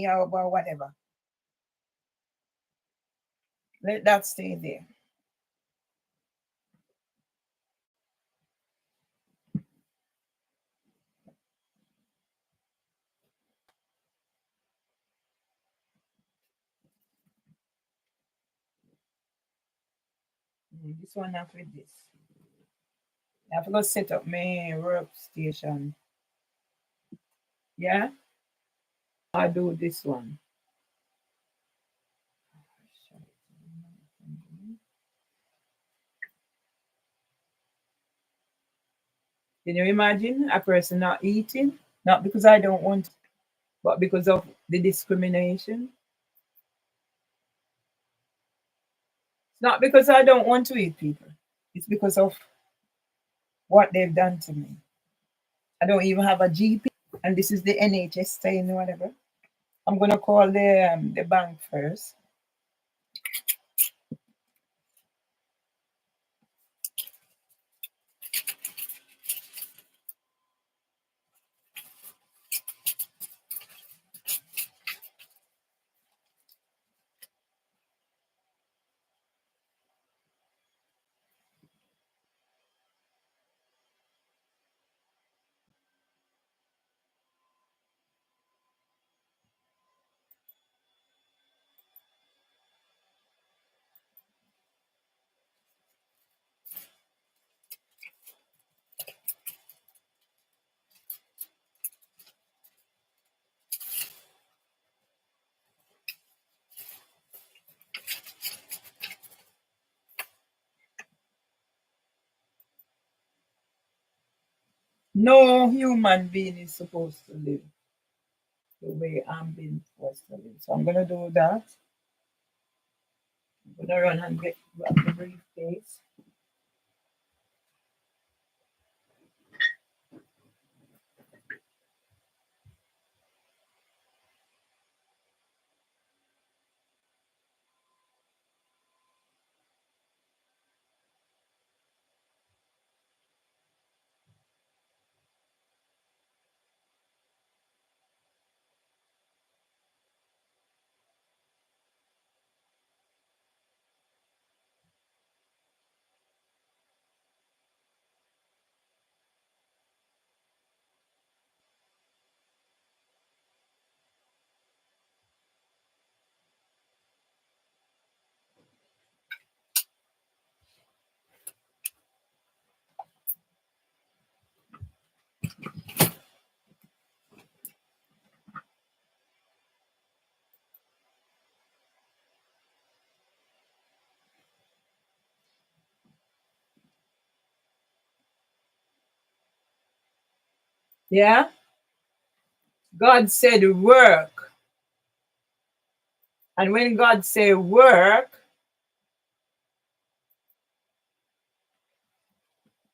or whatever. Let that stay there. This one off with this. I have to go set up my workstation. Yeah? I do this one. Can you imagine a person not eating? Not because I don't want to, but because of the discrimination. It's not because I don't want to eat people. It's because of what they've done to me. I don't even have a GP, and this is the NHS saying whatever. I'm gonna call the bank first. No human being is supposed to live the way I'm being forced to live. So I'm gonna do that. I'm gonna run and get the briefcase. Yeah? God said work. And when God say work,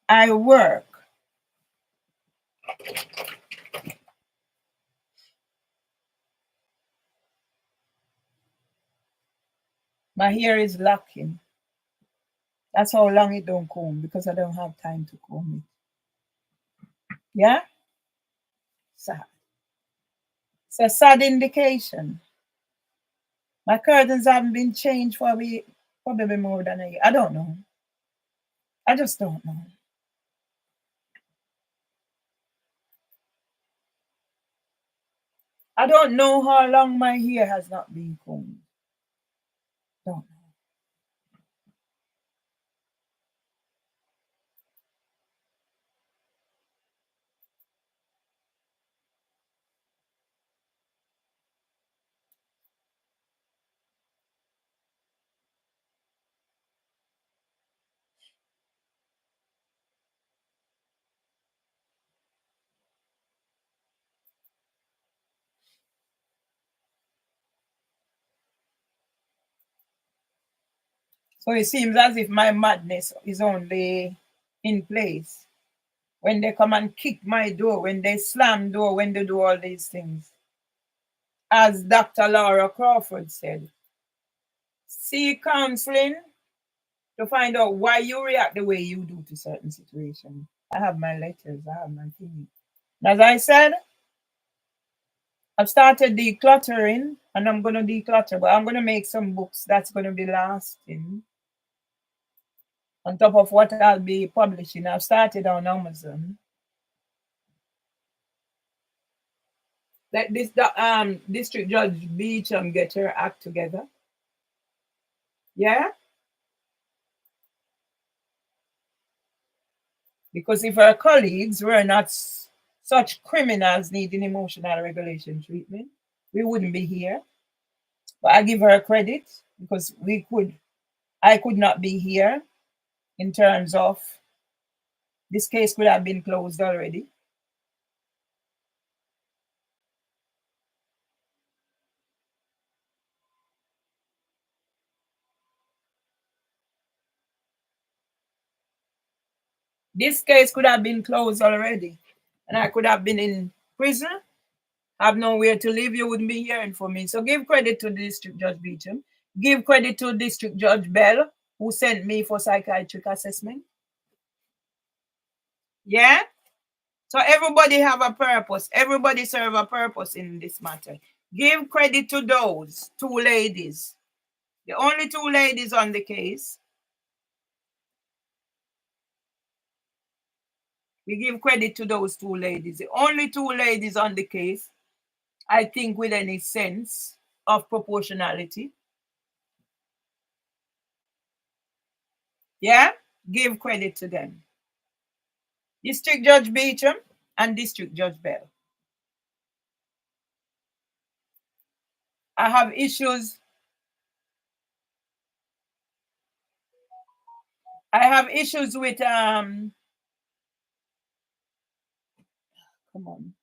I work. My hair is locking. That's how long it don't comb, because I don't have time to comb it. Yeah? Sad. It's a sad indication. My curtains haven't been changed for a week, probably more than a year. I don't know. I just don't know. I don't know how long my hair has not been combed. Don't know. So it seems as if my madness is only in place when they come and kick my door, when they slam door, when they do all these things. As Dr. Laura Crawford said, seek counseling to find out why you react the way you do to certain situations. I have my letters, I have my things. As I said, I've started decluttering, and I'm going to declutter, but I'm going to make some books that's going to be lasting on top of what I'll be publishing. I've started on Amazon. Let this District Judge Beecham get her act together. Yeah? Because if her colleagues were not such criminals needing emotional regulation treatment, we wouldn't be here. But I give her credit because I could not be here in terms of this case could have been closed already. This case could have been closed already, and I could have been in prison, have nowhere to live. You wouldn't be hearing from me. So give credit to District Judge Beecham. Give credit to District Judge Bell, who sent me for psychiatric assessment. Yeah? So everybody have a purpose. Everybody serve a purpose in this matter. Give credit to those two ladies. The only two ladies on the case. We give credit to those two ladies. The only two ladies on the case, I think, with any sense of proportionality. Yeah? Give credit to them. District Judge Beecham and District Judge Bell. I have issues. I have issues with come on.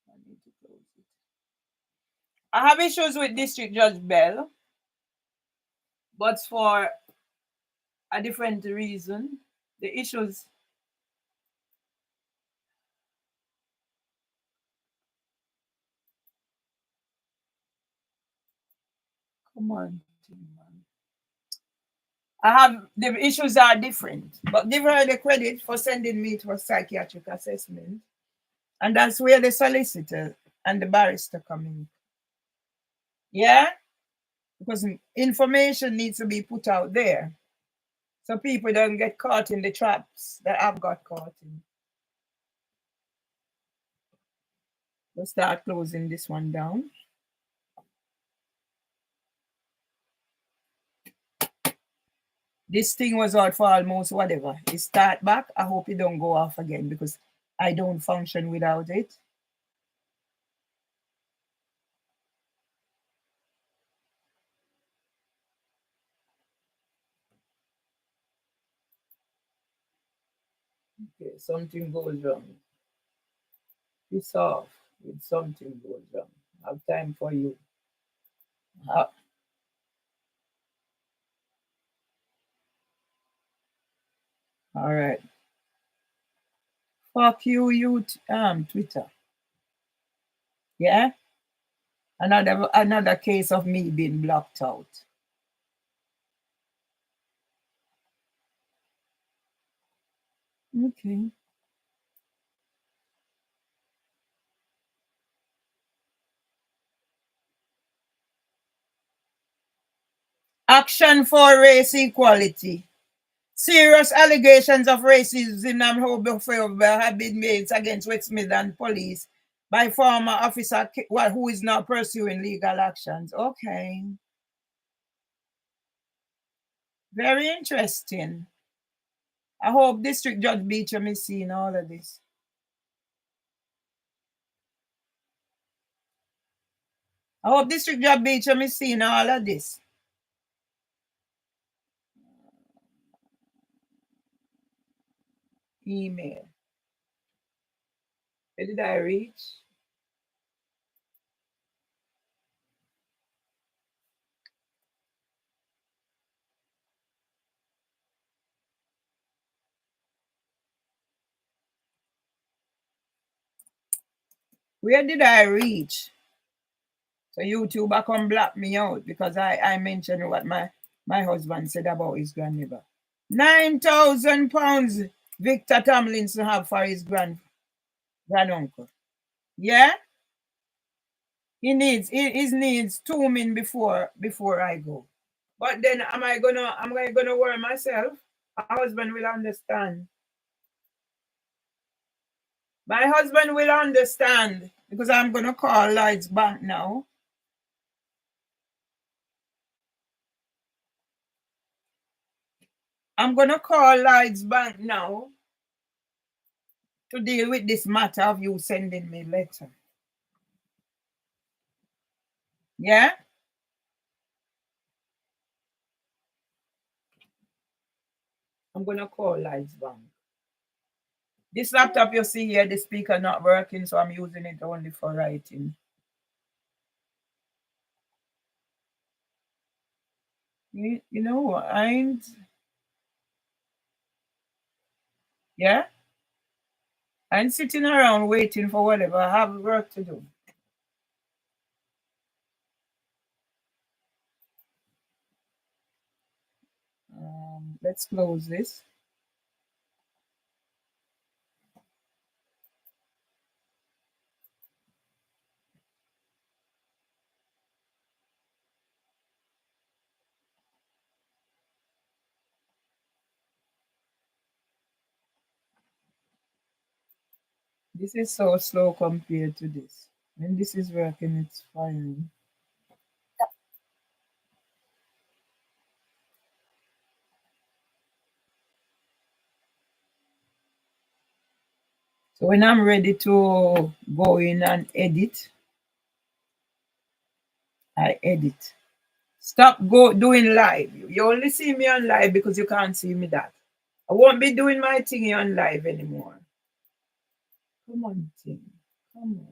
I need to close it. I have issues with District Judge Bell, but for a different reason. The issues. Come on, man. I have the issues are different, but give her the credit for sending me to a psychiatric assessment, and that's where the solicitor and the barrister come in. Yeah, because information needs to be put out there, so people don't get caught in the traps that I've got caught in. We'll start closing this one down. This thing was out for almost whatever. It start back. I hope it don't go off again because I don't function without it. Okay, something goes wrong. Piss off with something goes wrong. I have time for you. All right. Fuck you, Twitter. Yeah? Another case of me being blocked out. Okay. Action for race equality. Serious allegations of racism and homophobia have been made against West Midland Police by former officer who is now pursuing legal actions. Okay. Very interesting. I hope District Judge Beecham is seeing all of this. I hope District Judge Beecham is seeing all of this. Email. Where did I reach? Where did I reach? So YouTube I come block me out because I mentioned what my husband said about his grandmother. £9,000 Victor Tomlinson have for his granduncle. Yeah? His needs 2 min before I go. But then am I gonna worry myself? My husband will understand. My husband will understand because I'm gonna call Lloyd's Bank now. I'm gonna call Lloyd's Bank now to deal with this matter of you sending me letter. Yeah? I'm gonna call Lloyd's Bank. This laptop you see here, the speaker not working, so I'm using it only for writing. You know what? Yeah? I ain't sitting around waiting for whatever. I have work to do. Let's close this. This is so slow compared to this. When this is working, it's fine. So when I'm ready to go in and edit, I edit. Stop doing live. You only see me on live because you can't see me that. I won't be doing my thing on live anymore. Come on, Tim. Come on.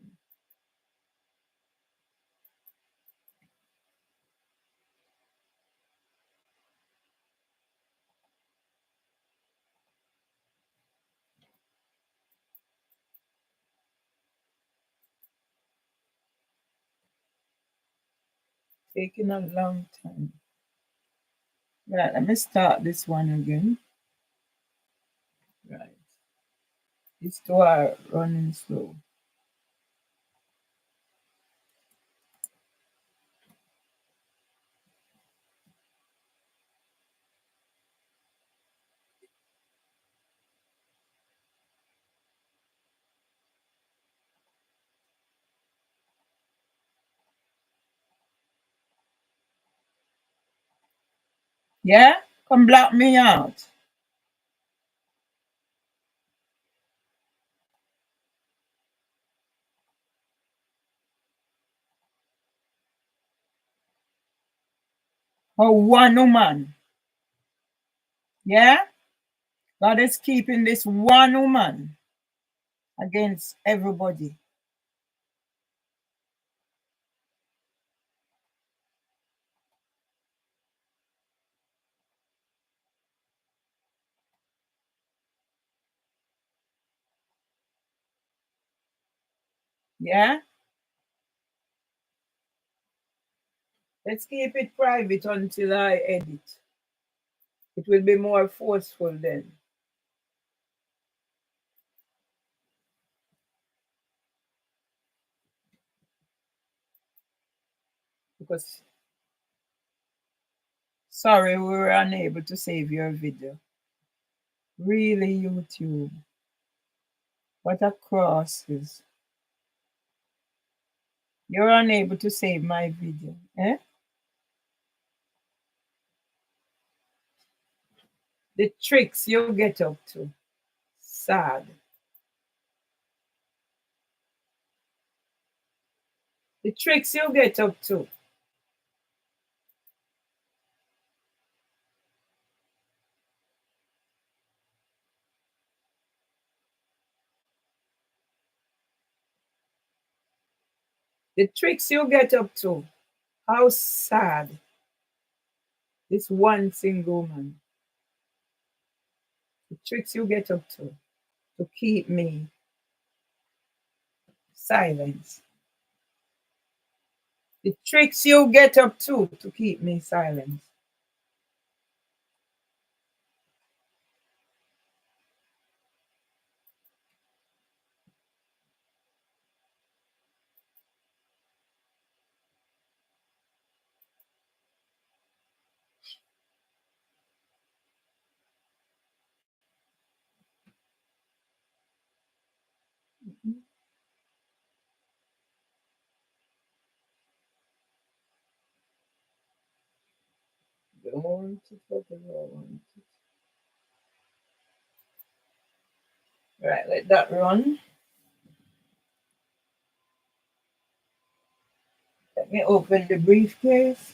Taking a long time. Right, let me start this one again. Right. These two are running slow. Yeah? Come block me out. Oh, one woman. Yeah? God is keeping this one woman against everybody. Yeah? Let's keep it private until I edit. It will be more forceful then. Because, sorry, we were unable to save your video. Really, YouTube. What a crosses. You're unable to save my video. Eh? The tricks you get up to. Sad. The tricks you get up to. The tricks you get up to. How sad. This one single man. The tricks you get up to keep me silent. The tricks you get up to keep me silent. I want it, whatever I want it. Right, let that run. Let me open the briefcase.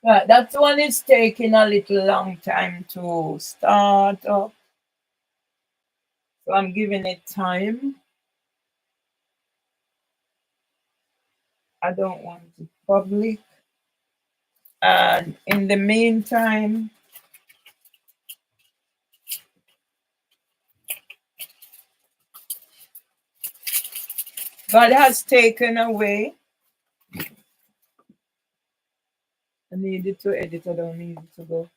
Right, that one is taking a little long time to start up. So I'm giving it time. I don't want it public. And in the meantime, God has taken away. I needed to edit, I don't need it to go.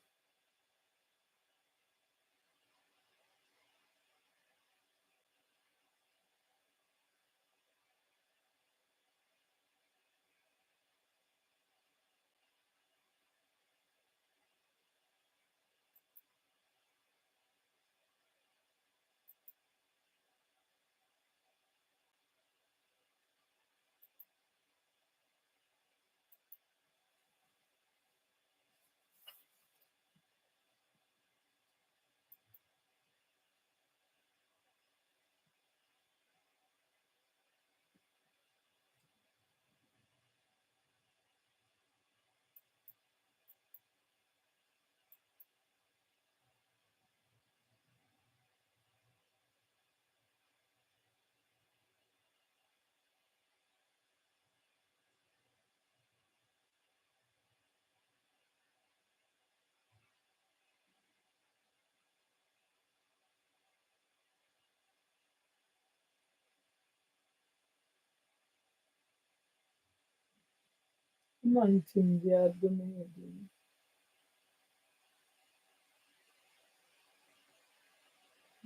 Come on, Cynthia, do me again.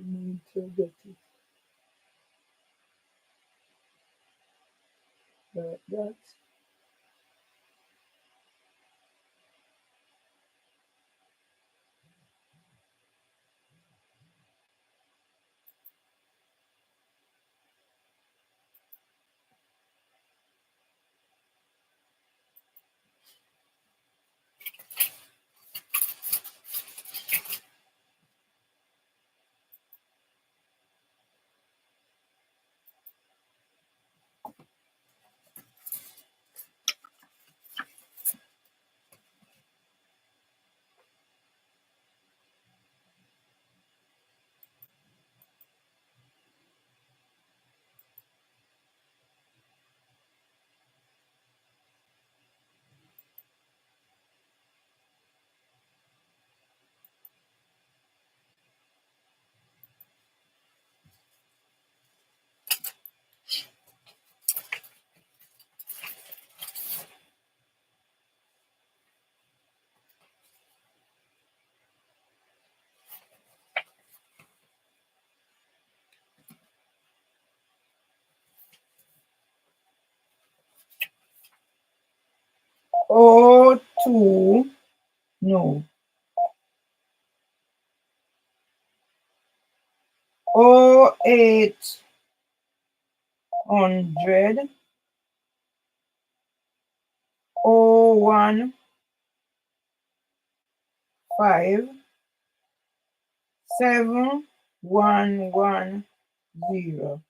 I need to get it like that. Oh, two, no. Oh, 800. Oh, 1 5 7 1 1 0.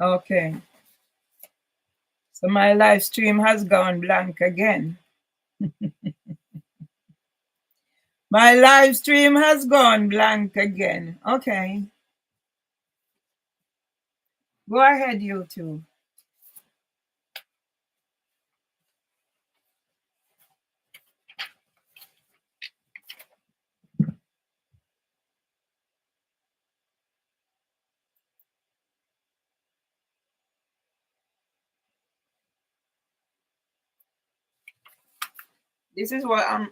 Okay. So my live stream has gone blank again. My live stream has gone blank again. Okay. Go ahead, YouTube. This is what I'm.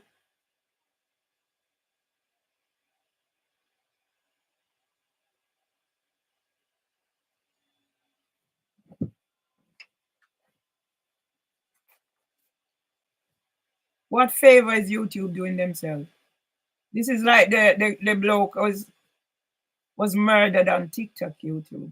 What favor is YouTube doing themselves? This is like the bloke was murdered on TikTok, YouTube.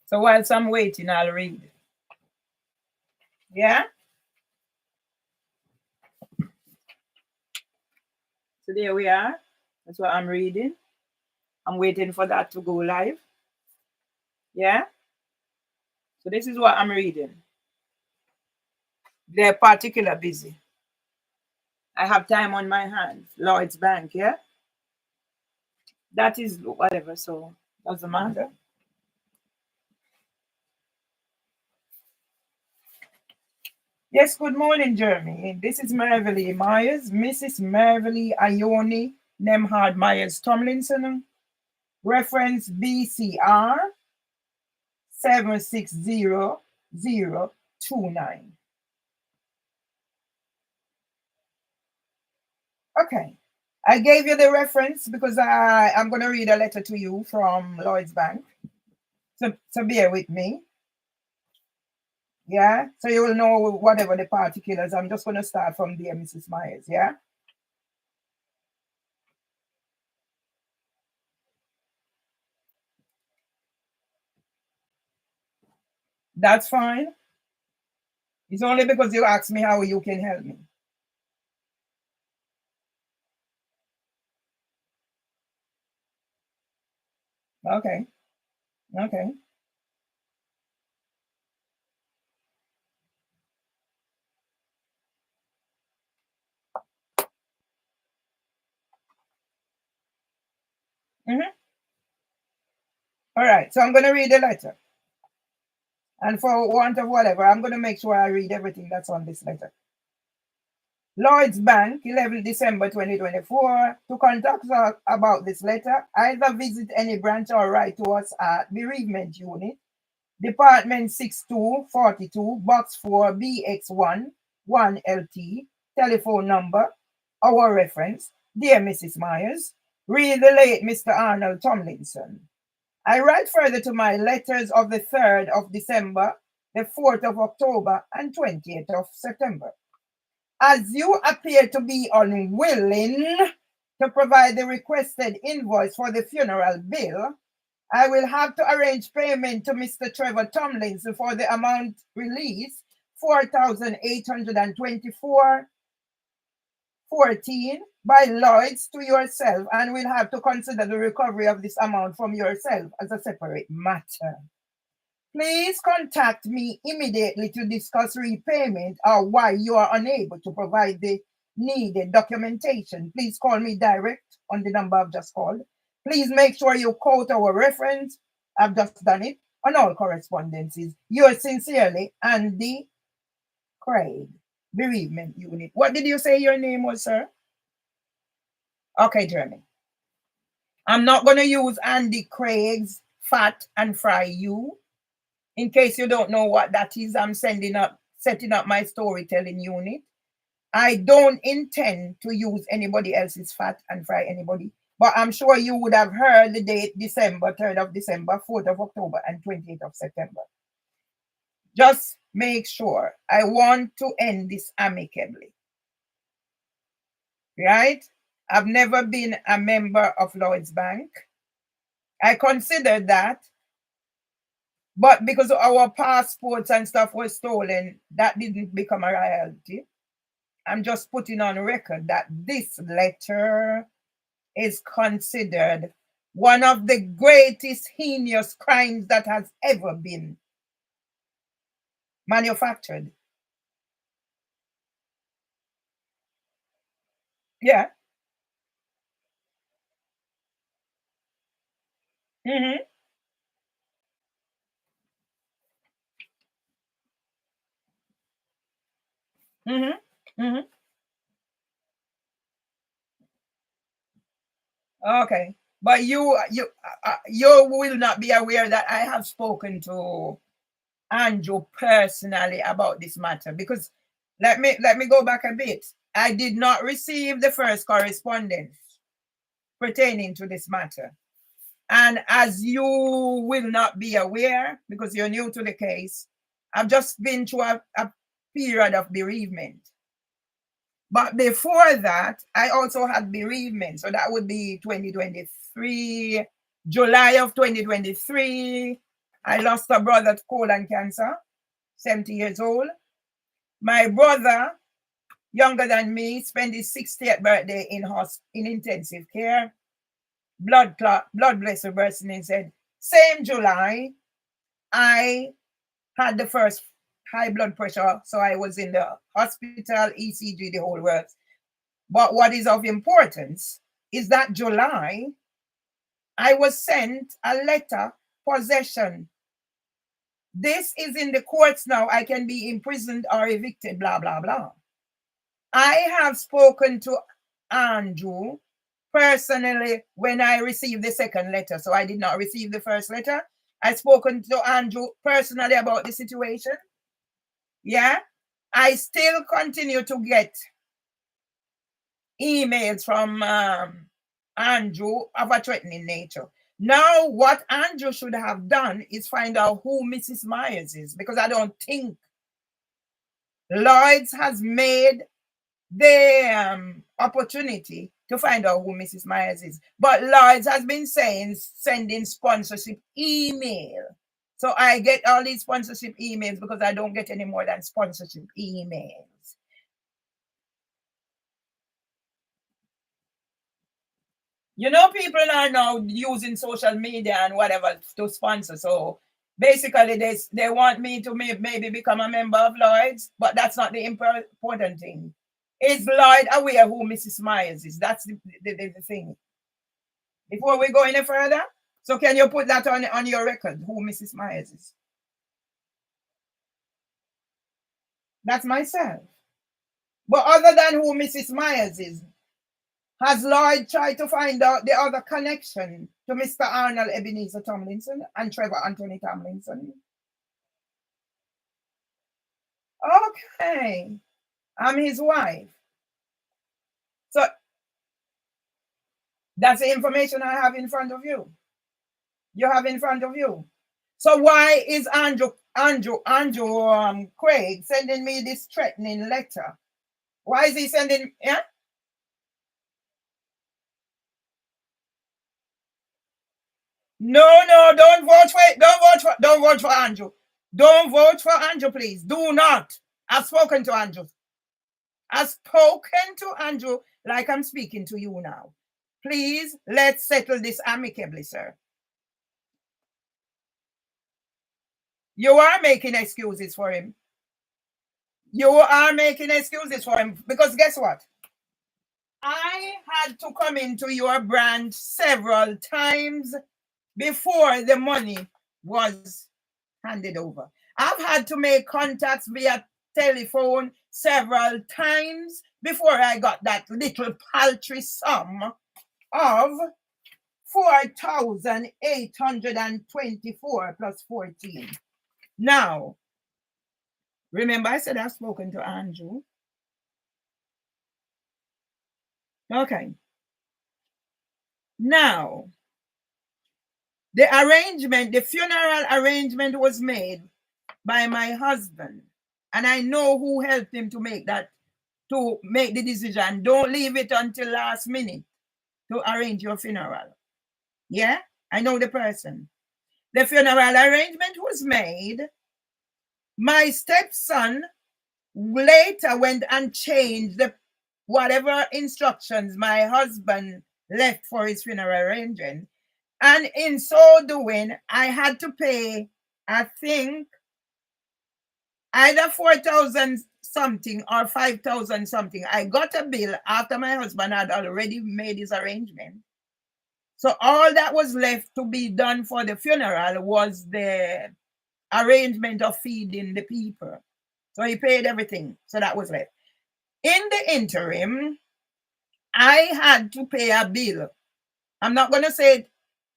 So whilst I'm waiting, I'll read. Yeah? So there we are. That's what I'm reading. I'm waiting for that to go live. Yeah? So this is what I'm reading. They're particular busy. I have time on my hands. Lloyd's Bank, yeah? That is whatever, so doesn't matter. Yes, good morning, Jeremy. This is Mervelee Myers, Mrs. Mervelee Ione Nemhard Myers Tomlinson, reference BCR 760029. Okay. I gave you the reference because I'm going to read a letter to you from Lloyd's Bank. So bear with me. Yeah. So you will know whatever the particulars. I'm just going to start from there, Mrs. Myers. Yeah. That's fine. It's only because you asked me how you can help me. Okay. Okay. Mm-hmm. All right. So I'm going to read the letter. And for want of whatever, I'm going to make sure I read everything that's on this letter. Lloyd's Bank, 11 December 2024. To contact us about this letter, either visit any branch or write to us at Bereavement Unit, Department 6242, Box 4, BX1, 1LT, telephone number, our reference, dear Mrs. Myers, read the late Mr. Arnold Tomlinson. I write further to my letters of the 3rd of December, the 4th of October, and 20th of September. As you appear to be unwilling to provide the requested invoice for the funeral bill, I will have to arrange payment to Mr. Trevor Tomlinson for the amount released, $4,824.14 by Lloyd's to yourself, and will have to consider the recovery of this amount from yourself as a separate matter. Please contact me immediately to discuss repayment or why you are unable to provide the needed documentation. Please call me direct on the number I've just called. Please make sure you quote our reference. I've just done it on all correspondences. Yours sincerely, Andy Craig, Bereavement Unit. What did you say your name was, sir? Okay, Jeremy. I'm not going to use Andy Craig's Fat and Fry You. In case you don't know what that is, I'm setting up my storytelling unit. I don't intend to use anybody else's fat and fry anybody, but I'm sure you would have heard the date December, 3rd of December, 4th of October, and 28th of September. Just make sure. I want to end this amicably. Right? I've never been a member of Lloyd's Bank. I considered that. But because our passports and stuff was stolen, that didn't become a reality. I'm just putting on record that this letter is considered one of the greatest heinous crimes that has ever been manufactured. Yeah. Mm-hmm. Mm-hmm. Mm-hmm. Okay. But you will not be aware that I have spoken to Andrew personally about this matter, because let me go back a bit. I did not receive the first correspondence pertaining to this matter. And as you will not be aware, because you're new to the case, I've just been through a period of bereavement. But before that, I also had bereavement. So that would be 2023, July of 2023. I lost a brother to colon cancer, 70 years old. My brother, younger than me, spent his 60th birthday in intensive care. Blood vessel bursting in his head. Same July, I had the first high blood pressure, so I was in the hospital, ECG, the whole works. But what is of importance is that July, I was sent a letter, possession. This is in the courts now. I can be imprisoned or evicted, blah, blah, blah. I have spoken to Andrew personally when I received the second letter. So I did not receive the first letter. I spoken to Andrew personally about the situation. Yeah. I still continue to get emails from Andrew of a threatening nature. Now, what Andrew should have done is find out who Mrs. Myers is, because I don't think Lloyd's has made the opportunity to find out who Mrs. Myers is. But Lloyd's has been saying, sending sponsorship email. So I get all these sponsorship emails because I don't get any more than sponsorship emails. You know, people are now using social media and whatever to sponsor. So basically, they want me to maybe become a member of Lloyd's, but that's not the important thing. Is Lloyd aware who Mrs. Myers is? That's the thing. Before we go any further, so can you put that on your record, who Mrs. Myers is? That's myself. But other than who Mrs. Myers is, has Lloyd tried to find out the other connection to Mr. Arnold Ebenezer Tomlinson and Trevor Anthony Tomlinson? Okay. I'm his wife. So that's the information I have in front of you. You have in front of you. So why is Andrew Craig sending me this threatening letter? Why is he sending? Yeah. No, don't vote for it. Don't vote for Andrew. Don't vote for Andrew, please. Do not. I've spoken to Andrew. I've spoken to Andrew like I'm speaking to you now. Please, let's settle this amicably, sir. You are making excuses for him. You are making excuses for him because guess what? I had to come into your branch several times before the money was handed over. I've had to make contacts via telephone several times before I got that little paltry sum of 4,824 plus 14. Now, remember I said I've spoken to Andrew. Okay. Now, the funeral arrangement was made by my husband. And I know who helped him to make the decision. Don't leave it until last minute to arrange your funeral. Yeah, I know the person. The funeral arrangement was made. My stepson later went and changed the whatever instructions my husband left for his funeral arrangement. And in so doing, I had to pay, I think, either 4,000 something or 5,000 something. I got a bill after my husband had already made his arrangement. So all that was left to be done for the funeral was the arrangement of feeding the people. So he paid everything. So that was left. In the interim, I had to pay a bill. I'm not going to say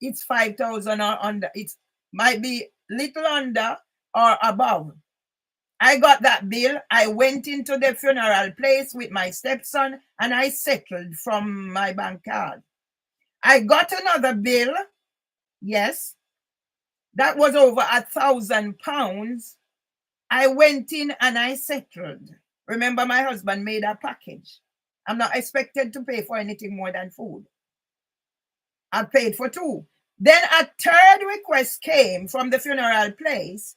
it's 5,000 or under. It might be little under or above. I got that bill. I went into the funeral place with my stepson and I settled from my bank card. I got another bill. Yes. That was over £1,000. I went in and I settled. Remember, my husband made a package. I'm not expected to pay for anything more than food. I paid for 2. Then a third request came from the funeral place,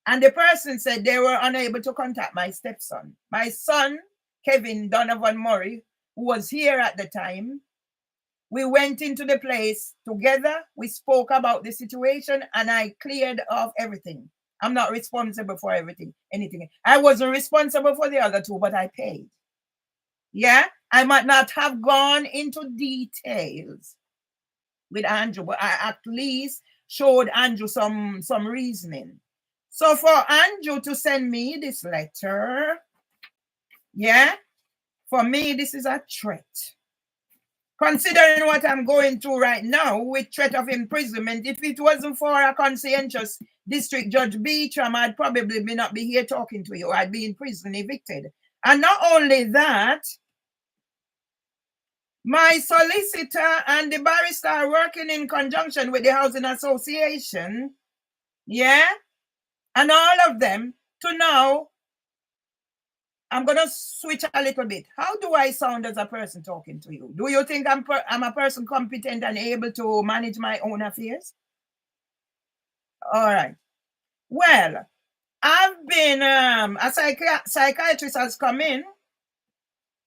and the person said they were unable to contact my stepson. My son, Kevin Donovan Murray, who was here at the time, we went into the place together. We spoke about the situation, and I cleared off everything. I'm not responsible for anything. I wasn't responsible for the other 2, but I paid. Yeah, I might not have gone into details with Andrew, but I at least showed Andrew some reasoning. So for Andrew to send me this letter, yeah, for me, this is a threat. Considering what I'm going through right now with threat of imprisonment, if it wasn't for a conscientious District Judge Beecham, I'd probably not be here talking to you. I'd be in prison, evicted. And not only that, my solicitor and the barrister are working in conjunction with the Housing Association, yeah, and all of them to now. I'm going to switch a little bit. How do I sound as a person talking to you? Do you think I'm a person competent and able to manage my own affairs? All right. Well, I've been, a psychiatrist has come in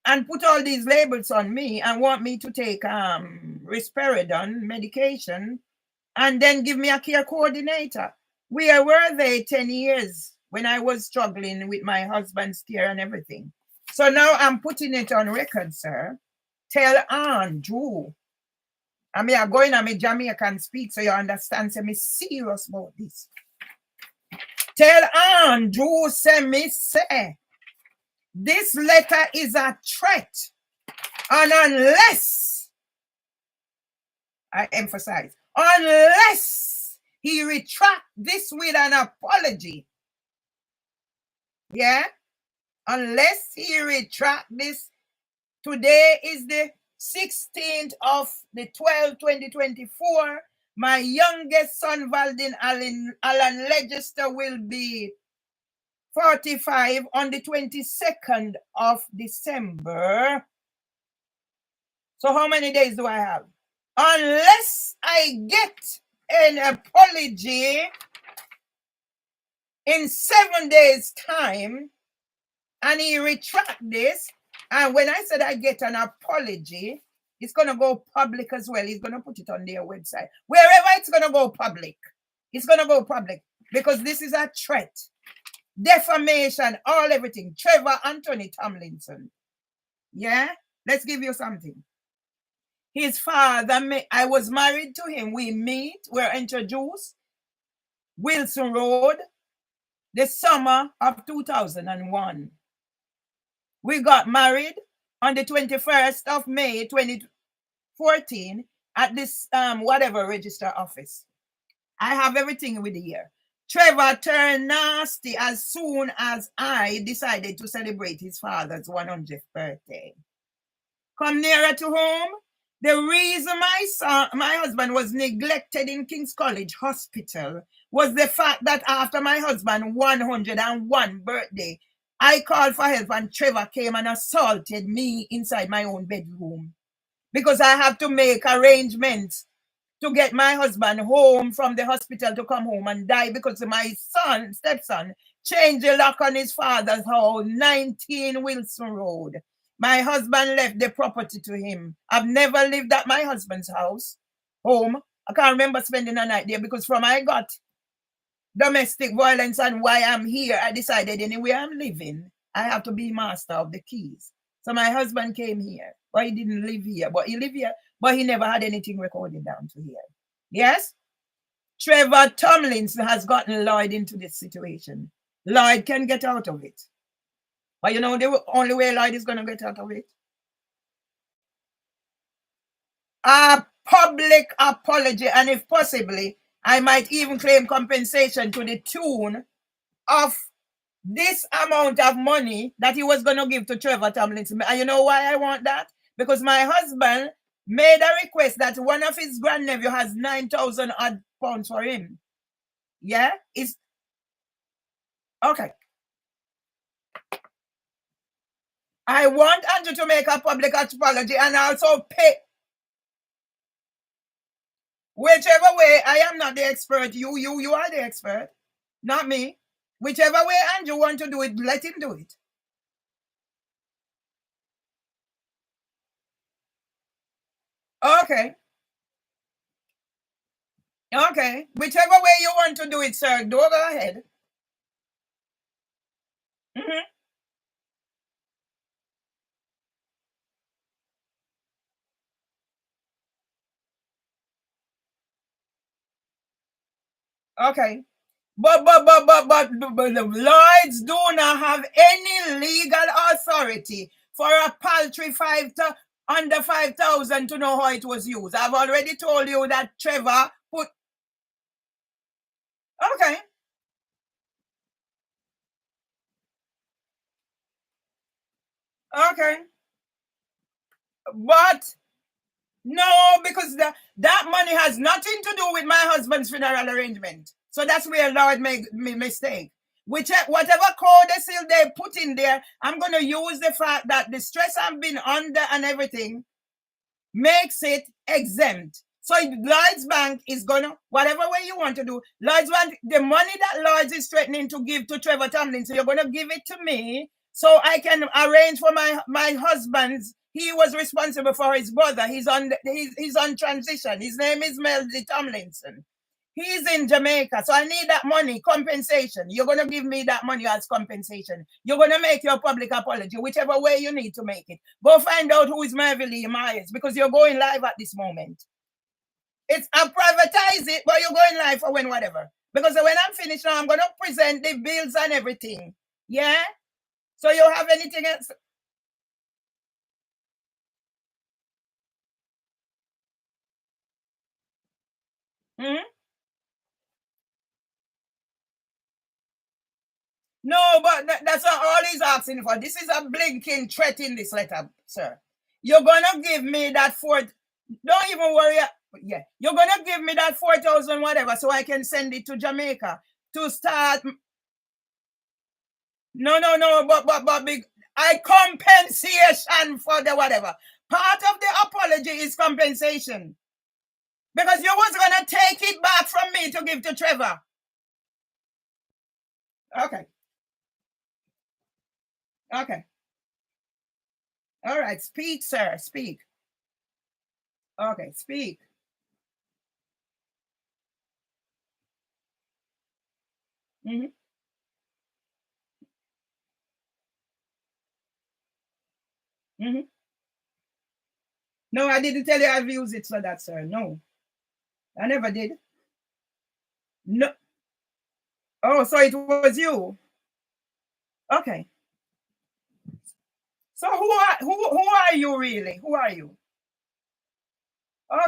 and put all these labels on me and want me to take risperidone medication and then give me a care coordinator. Where were they 10 years when I was struggling with my husband's care and everything? So now I'm putting it on record, sir. Tell Andrew. I mean, I'm going on my Jamaican speak so you understand. Say me serious about this. Tell Andrew, say, this letter is a threat. And unless, I emphasize, unless he retract this with an apology, yeah, unless he retract this, today is the 16th of the 12th, 2024, my youngest son, Valdin Alan Legister, will be 45 on the 22nd of December. So how many days do I have? Unless I get an apology in 7 days' time and he retract this, and when I said I get an apology, it's going to go public as well. He's going to put it on their website. Wherever it's going to go public, it's going to go public because this is a threat. Defamation, everything. Trevor Anthony Tomlinson. Yeah? Let's give you something. His father, I was married to him. We meet, we're introduced. Wilson Road, the summer of 2001. We got married on the 21st of May, 2014 at this whatever register office. I have everything with the year. Trevor turned nasty as soon as I decided to celebrate his father's 100th birthday. Come nearer to home. The reason my husband was neglected in King's College Hospital was the fact that after my husband's 101 birthday, I called for help and Trevor came and assaulted me inside my own bedroom because I have to make arrangements to get my husband home from the hospital to come home and die because my stepson Change the lock on his father's house, 19 Wilson Road. My husband left the property to him. I've never lived at my husband's house, home. I can't remember spending a night there because from I got domestic violence and why I'm here, I decided anywhere I'm living, I have to be master of the keys. So my husband came here, but he didn't live here. But he lived here, but he never had anything recorded down to here. Yes? Trevor Tomlinson has gotten Lloyd into this situation. Lloyd can get out of it. But you know the only way Lloyd is going to get out of it? A public apology, and if possibly, I might even claim compensation to the tune of this amount of money that he was going to give to Trevor Tomlinson. And you know why I want that? Because my husband made a request that one of his grandnephew has 9,000 odd pounds for him. Yeah? It's okay. I want Andrew to make a public apology and also pay. Whichever way, I am not the expert. You are the expert, not me. Whichever way Andrew wants to do it, let him do it. Okay. Okay. Whichever way you want to do it, sir, go ahead. Mm-hmm. Okay. But the Lloyds do not have any legal authority for a paltry under 5,000 to know how it was used. I've already told you that Trevor put. Okay. Okay. But no, because that money has nothing to do with my husband's funeral arrangement. So that's where Lord made me mistake. Whatever codicil they put in there, I'm going to use the fact that the stress I've been under and everything makes it exempt. So Lloyd's Bank is going to, whatever way you want to do, Lloyd's Bank, the money that Lloyd's is threatening to give to Trevor Tomlinson, so you're going to give it to me so I can arrange for my husband's. He was responsible for his brother. He's on transition. His name is Mervelee Tomlinson. He's in Jamaica. So I need that money, compensation. You're going to give me that money as compensation. You're going to make your public apology, whichever way you need to make it. Go find out who is Mervelee Myers because you're going live at this moment. I'll privatize it, but you're going live for when whatever. Because when I'm finished now, I'm going to present the bills and everything. Yeah? So you have anything else? Hmm? No, but that's not all he's asking for. This is a blinking threat in this letter, sir. You're going to give me that don't even worry. Yeah, you're going to give me that 4,000 whatever so I can send it to Jamaica to start. No, but big. I compensation for the whatever. Part of the apology is compensation. Because you was going to take it back from me to give to Trevor. Okay. Okay. All right. Speak, sir. Speak. Okay. Speak. Mm-hmm. Mm-hmm. No, I didn't tell you I've used it for that, sir. No. I never did. No. Oh, so it was you. Okay. So who are you really? Who are you?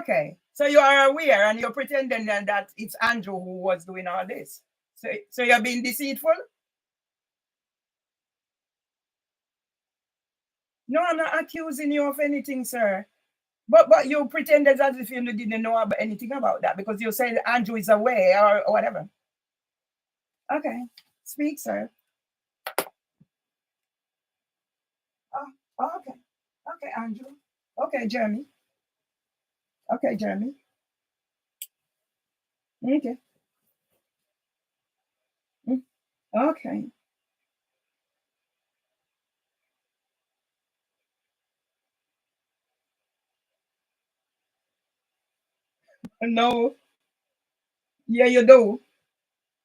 Okay. So you are aware and you're pretending that it's Andrew who was doing all this. So you're being deceitful? No, I'm not accusing you of anything, sir. But you pretended as if you didn't know about anything about that because you said Andrew is aware or whatever. Okay. Speak, sir. Okay. Okay, Andrew. Okay, Jeremy. Okay, Jeremy. Okay. Okay. No. Yeah, you do.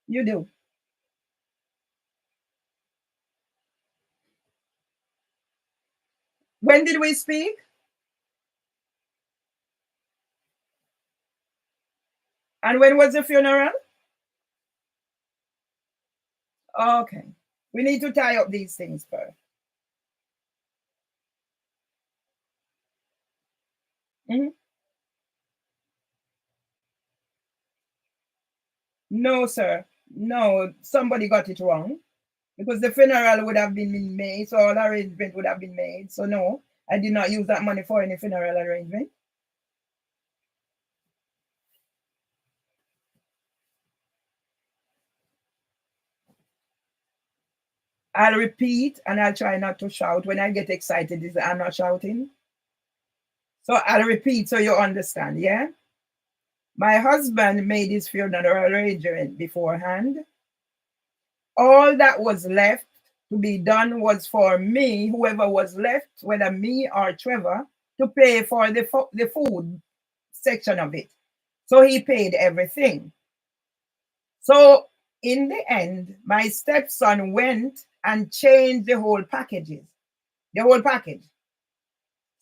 You do. When did we speak? And when was the funeral? Okay. We need to tie up these things first. Mhm. No, sir. No, somebody got it wrong because the funeral would have been made, so all arrangement would have been made. So no, I did not use that money for any funeral arrangement. I'll repeat and I'll try not to shout. When I get excited, I'm not shouting. So I'll repeat so you understand, yeah? My husband made his funeral arrangement beforehand. All that was left to be done was for me, whoever was left, whether me or Trevor, to pay for the food section of it. So he paid everything. So in the end, my stepson went and changed the whole packages, the whole package.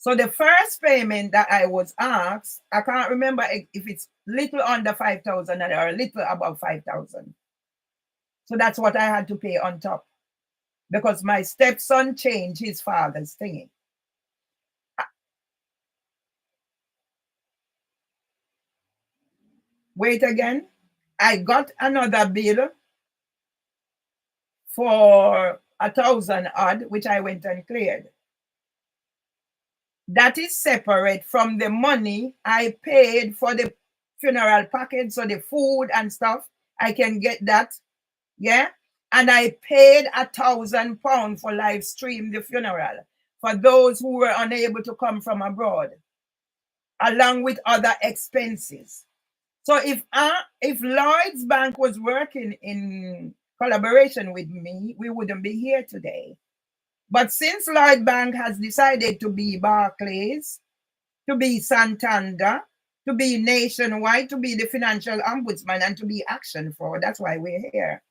So the first payment that I was asked, I can't remember if it's little under 5,000 or a little above 5,000. So that's what I had to pay on top because my stepson changed his father's thingy. Wait again. I got another bill for 1,000 odd, which I went and cleared. That is separate from the money I paid for the funeral package, so the food and stuff. I can get that, yeah. And I paid £1,000 for live stream the funeral for those who were unable to come from abroad, along with other expenses. So if Lloyd's Bank was working in collaboration with me, we wouldn't be here today. But since Lloyd Bank has decided to be Barclays, to be Santander, to be nationwide, to be the financial ombudsman, and to be action for, that's why we're here.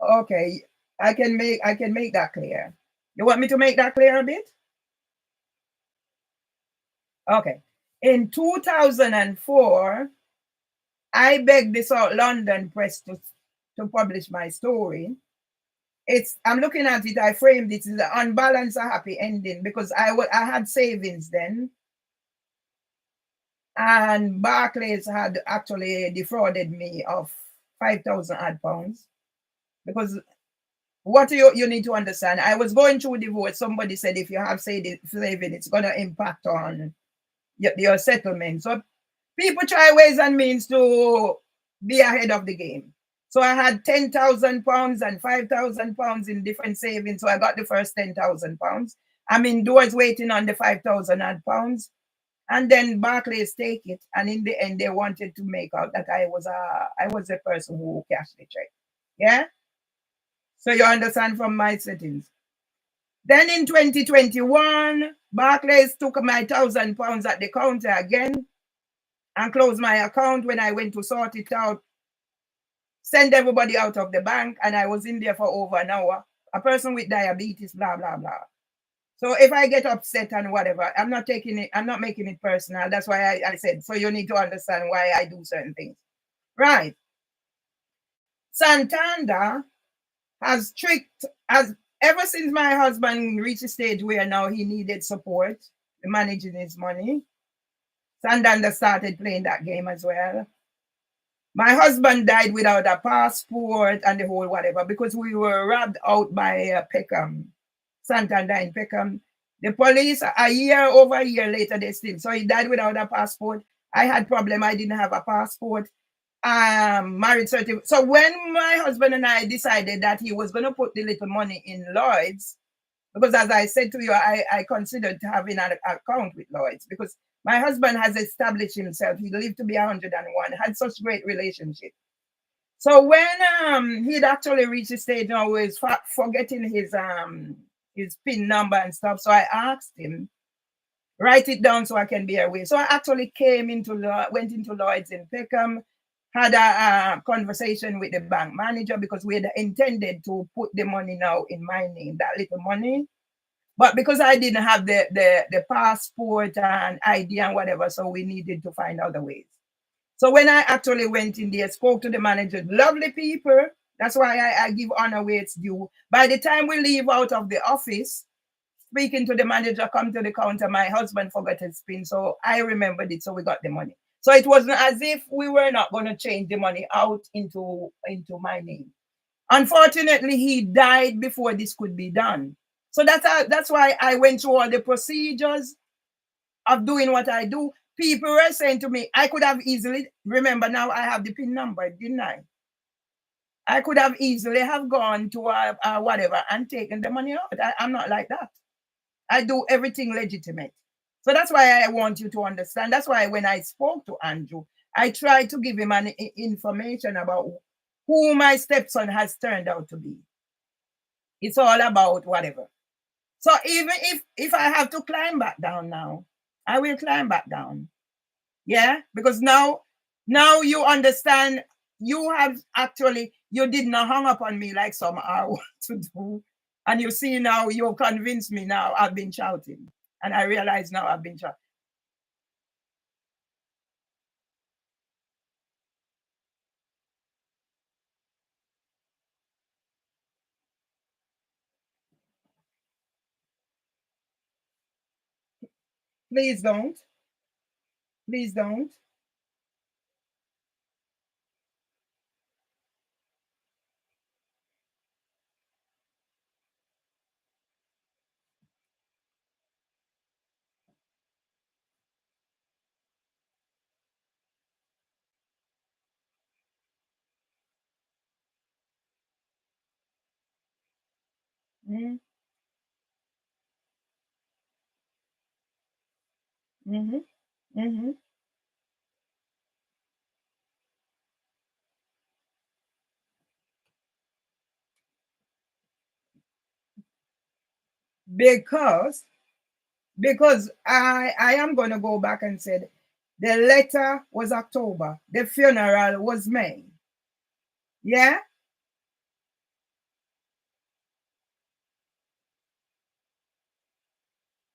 Okay, I can make that clear. You want me to make that clear a bit? Okay. In 2004, I begged the South London press to publish my story. I'm looking at it, I framed it as an unbalanced, a happy ending because I had savings then, and Barclays had actually defrauded me of 5,000 odd pounds because what you need to understand, I was going through divorce. Somebody said if you have savings, it's going to impact on your settlement. So people try ways and means to be ahead of the game. So I had £10,000 and £5,000 in different savings. So I got the first £10,000. I'm indoors waiting on the £5,000. And then Barclays take it. And in the end, they wanted to make out that I was the person who cashed the check. Yeah. So you understand from my settings. Then in 2021, Barclays took my £1,000 at the counter again and closed my account when I went to sort it out, send everybody out of the bank, and I was in there for over an hour. A person with diabetes, blah, blah, blah. So if I get upset and whatever, I'm not making it personal. That's why I said, so you need to understand why I do certain things. Right. Santander has tricked, as ever since my husband reached a stage where now he needed support managing his money, Santander started playing that game as well. My husband died without a passport and the whole whatever because we were robbed out by Peckham, Santander in Peckham. The police, over a year later, they still. So he died without a passport. I had problem. I didn't have a passport. Marriage certificate. So when my husband and I decided that he was going to put the little money in Lloyd's, because as I said to you, I considered having an account with Lloyd's because my husband has established himself. He lived to be 101, had such great relationship. So when he'd actually reached the stage now where he's forgetting his PIN number and stuff, so I asked him, write it down so I can be aware. So I actually went into Lloyd's in Peckham, had a conversation with the bank manager because we had intended to put the money now in my name, that little money. But because I didn't have the passport and ID and whatever, so we needed to find other ways. So when I actually went in there, spoke to the manager, lovely people. That's why I give honor where it's due. By the time we leave out of the office, speaking to the manager, come to the counter, my husband forgot his PIN. So I remembered it, so we got the money. So it wasn't as if we were not going to change the money out into my name. Unfortunately, he died before this could be done. So that's why I went through all the procedures of doing what I do. People were saying to me, I could have easily, remember now I have the PIN number, didn't I? I could have easily have gone to whatever and taken the money out. I'm not like that. I do everything legitimate. So that's why I want you to understand. That's why when I spoke to Andrew, I tried to give him an information about who my stepson has turned out to be. It's all about whatever. So even if I have to climb back down now, I will climb back down. Yeah, because now you understand. You did not hang up on me like some I want to do. And you see now, you convinced me now. I've been shouting. And I realize now I've been shouting. Please don't. Please don't. Mm-hmm. Mm-hmm. Mm-hmm. Because I am going to go back and said the letter was October, the funeral was May. Yeah.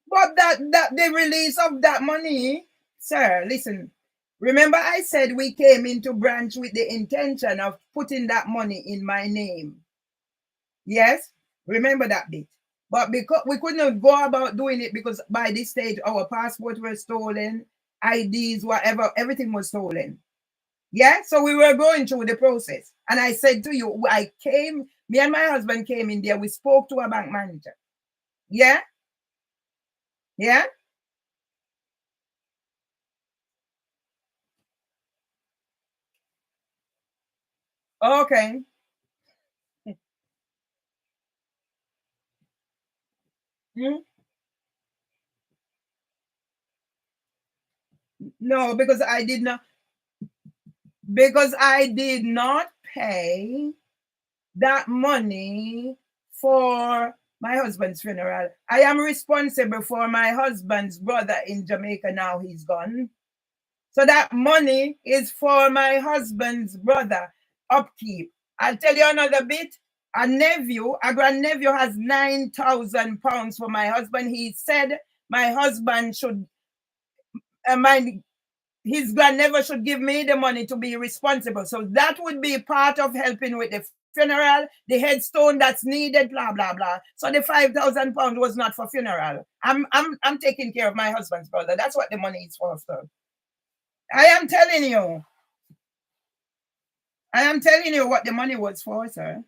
But that the release of that money, sir, listen. Remember I said we came into branch with the intention of putting that money in my name. Yes? Remember that bit. But because we couldn't go about doing it because by this stage our passports were stolen, IDs, whatever, everything was stolen. Yeah? So we were going through the process. And I said to you, me and my husband came in there, we spoke to a bank manager. Yeah? Yeah? Okay. Hmm? No, because I did not pay that money for my husband's funeral. I am responsible for my husband's brother in Jamaica now, he's gone. So that money is for my husband's brother upkeep. I'll tell you another bit. A grandnephew has £9,000 for my husband. He said my husband should, my his grandmother should give me the money to be responsible. So that would be part of helping with the funeral, the headstone that's needed, blah blah blah. So the £5,000 was not for funeral. I'm taking care of my husband's brother. That's what the money is for, sir. I am telling you. I am telling you what the money was for, sir.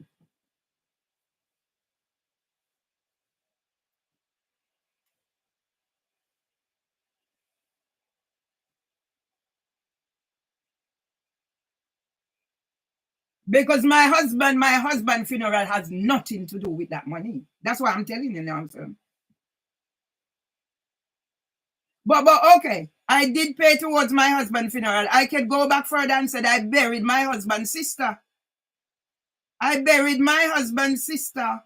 Because my husband funeral has nothing to do with that money. That's why I'm telling you now, sir. But okay, I did pay towards my husband's funeral. I could go back further and said I buried my husband's sister. I buried my husband's sister.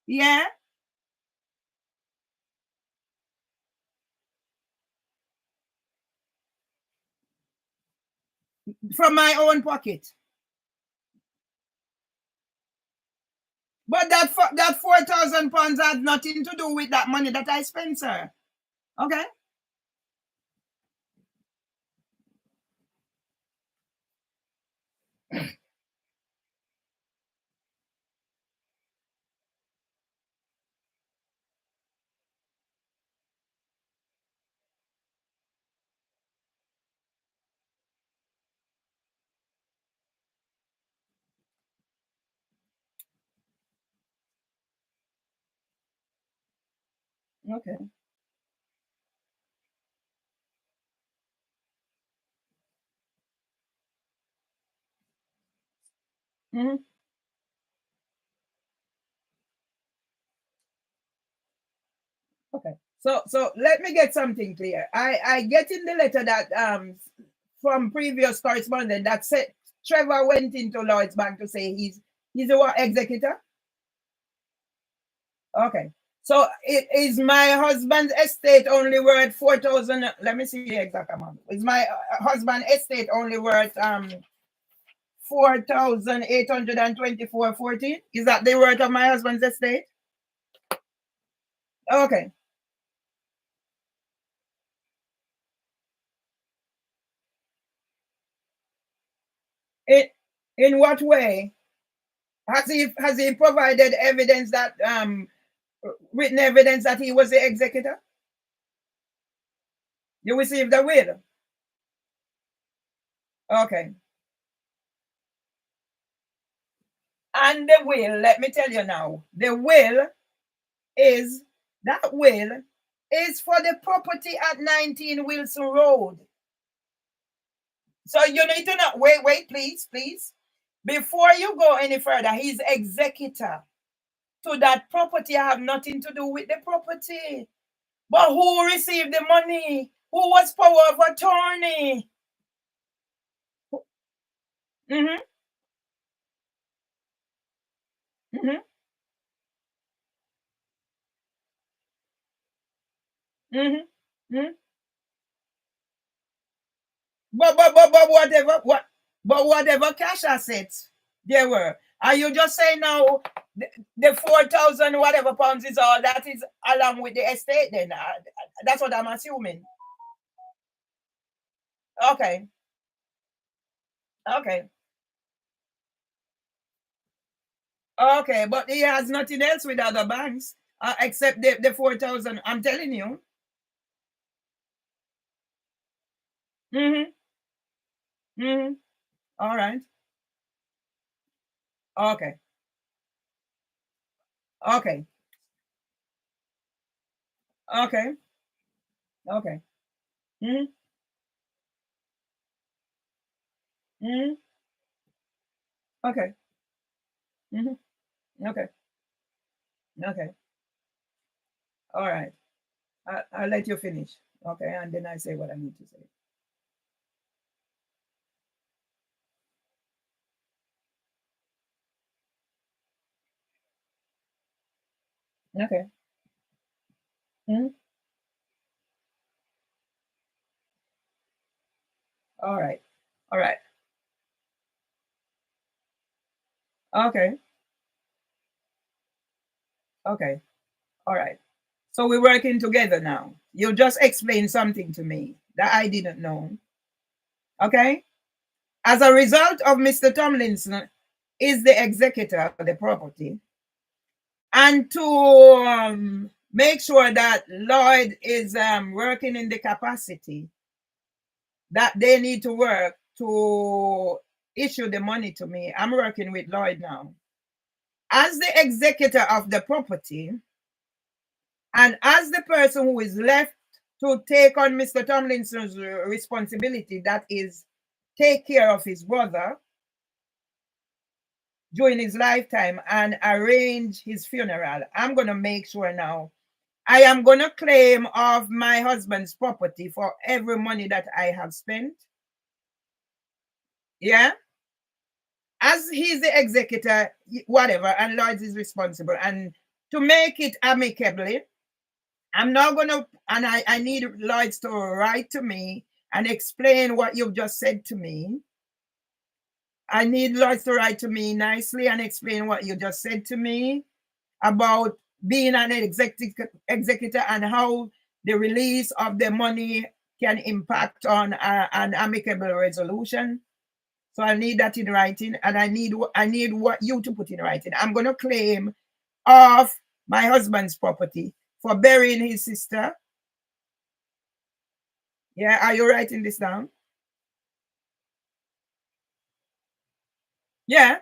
Yeah. From my own pocket. But that £4,000 had nothing to do with that money that I spent, sir. Okay. Okay. Mm-hmm. Okay. So let me get something clear. I get in the letter that from previous correspondent that said Trevor went into Lloyd's Bank to say he's a what, executor. Okay. So it is my husband's estate only worth 4,000. Let me see the exact amount. Is my husband's estate only worth 4,824.14? Is that the worth of my husband's estate? Okay. In what way? Has he provided evidence that written evidence that he was the executor? You received the will. Okay. And the will, let me tell you now, the will is for the property at 19 Wilson Road. So you need to know, wait, please. Before you go any further, he's executor to that property. I have nothing to do with the property. But who received the money? Who was power of attorney? Mm-hmm. Mm-hmm. Mm-hmm. Mm-hmm. But whatever cash assets there were, are you just saying now the 4,000 whatever pounds is all that is along with the estate? Then that's what I'm assuming. Okay. Okay. Okay, but he has nothing else with other banks except the 4,000. I'm telling you. Mm-hmm. Mm-hmm. All right. Okay. Okay. Okay. Okay. Mm-hmm. Mm-hmm. Okay. Mm-hmm. Okay. Okay. All right. I'll let you finish. Okay. And then I say what I need to say. Okay. Mm-hmm. All right. All right. Okay. Okay. All right. So we're working together now. You just explained something to me that I didn't know. Okay. As a result of Mr. Tomlinson is the executor of the property, and to make sure that Lloyd is working in the capacity that they need to work to issue the money to me, I'm working with Lloyd now. As the executor of the property, and as the person who is left to take on Mr. Tomlinson's responsibility, that is, take care of his brother during his lifetime and arrange his funeral, I'm going to make sure now I am going to claim off my husband's property for every money that I have spent. Yeah. as he's the executor, whatever, and Lloyds is responsible. And to make it amicably, I'm not gonna, and I need Lloyds to write to me and explain what you've just said to me. I need Lloyds to write to me nicely and explain what you just said to me about being an executor and how the release of the money can impact on an amicable resolution. So I need that in writing, and I need what you to put in writing. I'm going to claim off my husband's property for burying his sister. Yeah, are you writing this down? Yeah.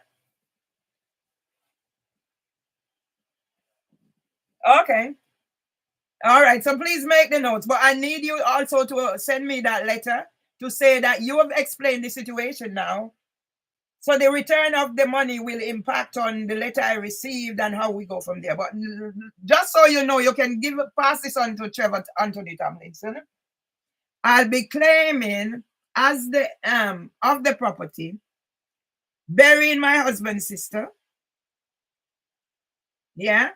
Okay. All right. So please make the notes. But I need you also to send me that letter to say that you have explained the situation now. So the return of the money will impact on the letter I received and how we go from there. But just so you know, you can pass this on to Trevor Anthony Tomlinson. I'll be claiming as the of the property, burying my husband's sister. Yeah.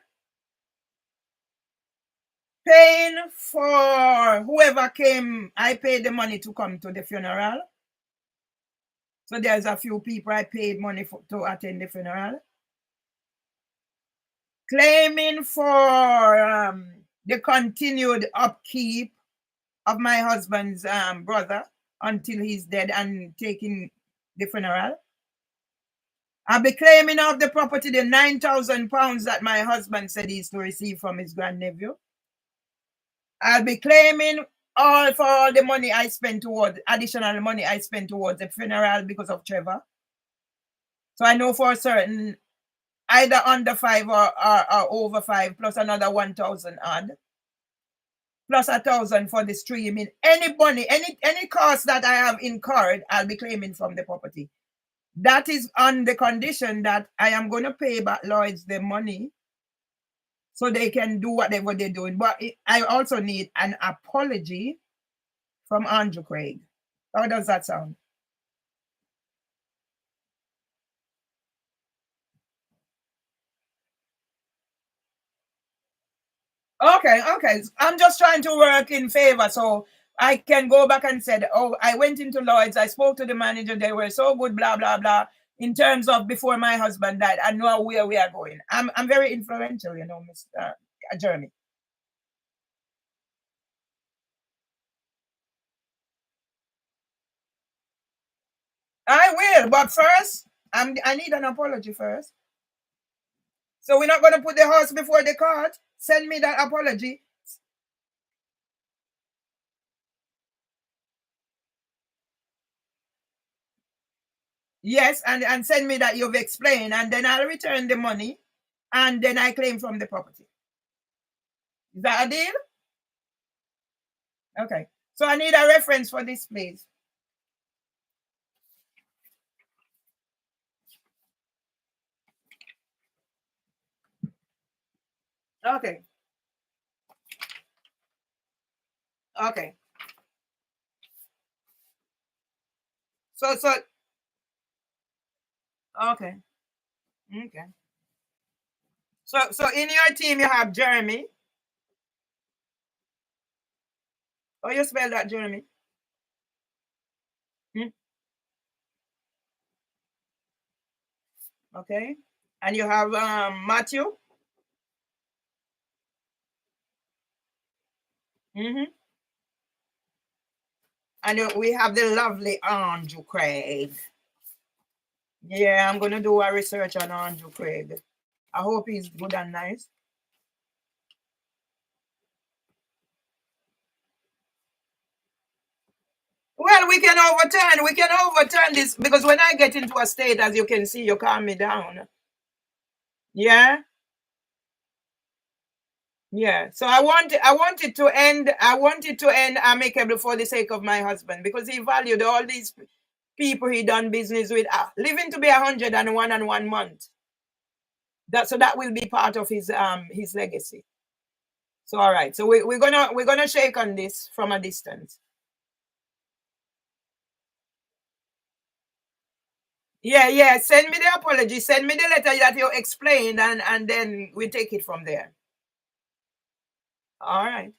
Paying for whoever came, I paid the money to come to the funeral. So there's a few people I paid money to attend the funeral. Claiming for the continued upkeep of my husband's brother until he's dead and taking the funeral. I'll be claiming off the property the £9,000 that my husband said he's to receive from his grandnephew. I'll be claiming for all the money I spent towards, additional money I spent towards the funeral because of Trevor. So I know for certain, either under 5 or over 5, plus another 1,000 odd, plus 1,000 for the streaming. Any money, any cost that I have incurred, I'll be claiming from the property. That is on the condition that I am going to pay back Lloyds the money so they can do whatever they're doing. But I also need an apology from Andrew Craig. How does that sound? Okay. I'm just trying to work in favor so I can go back and say, oh, I went into Lloyds, I spoke to the manager, they were so good, blah, blah, blah. In terms of before my husband died, I know where we are going. I'm very influential, you know, Mr. Jeremy. I will, but first, I need an apology first. So we're not going to put the horse before the cart. Send me that apology. Yes, and send me that you've explained, and then I'll return the money, and then I claim from the property. Is that a deal? Okay. So I need a reference for this, please. Okay. Okay. So okay. Okay. So in your team you have Jeremy. Oh, you spell that, Jeremy? Hmm? Okay. And you have Matthew. Mm-hmm. And we have the lovely Andrew Craig. Yeah, I'm gonna do a research on Andrew Craig. I hope he's good and nice. Well, we can overturn this because when I get into a state, as you can see, you calm me down. Yeah. Yeah. So I want it to end amicably for the sake of my husband because he valued all these people he done business with, living to be 101 and 1 month. That will be part of his legacy. So all right. So we're gonna shake on this from a distance. Yeah. Send me the apology. Send me the letter that you explained, and then we take it from there. All right.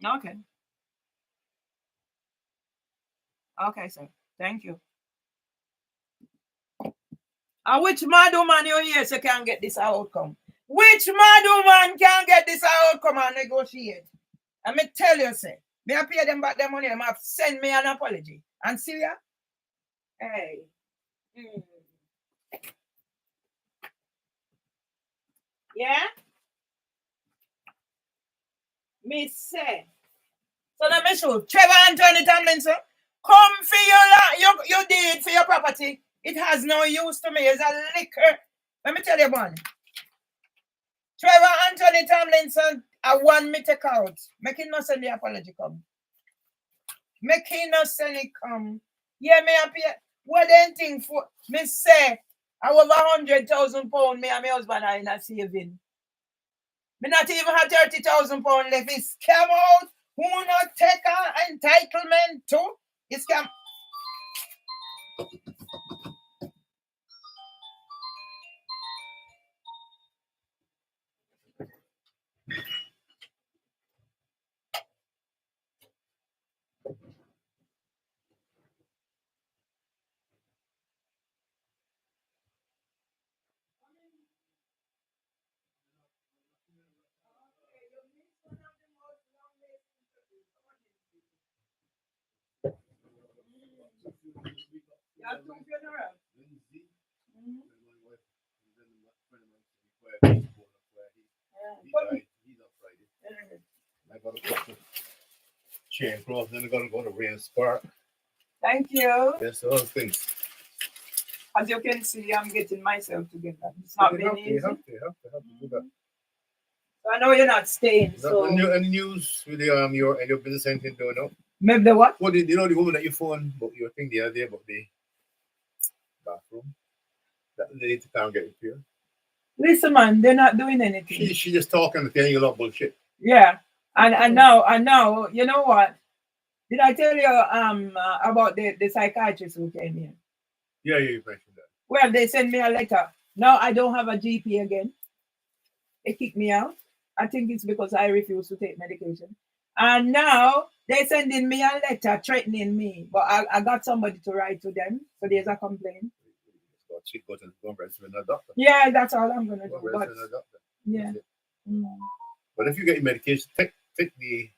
Okay. Okay, sir. Thank you. And which mad woman you hear so can get this outcome? Which mad woman can get this outcome and negotiate? And me tell you, say, me I pay them back their money, them have send me an apology. And see ya? Hey. Yeah? Me say. So let me show. Trevor Anthony Tomlinson, come for your deed for your property. It has no use to me. It's a liquor. Let me tell you one. Trevor Anthony Tomlinson, I want me take out. Make him not send the apology come. Make him not send it come. Yeah, me happy. What then thing for me say I over £100,000 me and my husband are in a saving. Me not even have £30,000 left. It's scam out. Who not take an entitlement to? It's scam. I got to go to Chain Cross, then I got to go to Rains Park. Thank you. Yes, all things. As you can see, I'm getting myself together. It's not been easy. You have to do that. So I know you're not staying. So any news with your business anything going on? Maybe the what? What did you know the woman that you phoned about your thing the other day about the bathroom? That lady can't get it here. Listen, man, they're not doing anything. She just talking and telling you a lot of bullshit. Yeah, and now, you know what? Did I tell you about the psychiatrist who came here? Yeah, you mentioned that. Well, they sent me a letter. Now I don't have a GP again. They kicked me out. I think it's because I refuse to take medication. And now they're sending me a letter threatening me. But I got somebody to write to them. So there's a complaint. Go and register with a doctor. Yeah, that's all I'm going to do. But, yeah. But if you get your medication, take the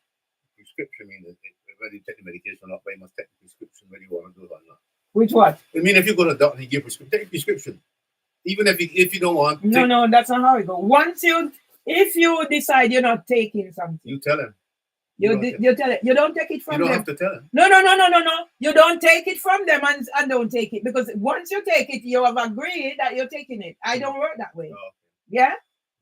prescription. I mean, whether you take the medication or not, but you must take the prescription whether you want to do it or not. Which what? I mean, if you go to the doctor and you give prescription, take a prescription. Even if you don't want. No, that's not how it goes. If you decide you're not taking something, you tell him. You tell it. You don't take it from them. You don't have to tell him. No. You don't take it from them and don't take it, because once you take it, you have agreed that you're taking it. I don't work that way. Oh. Yeah,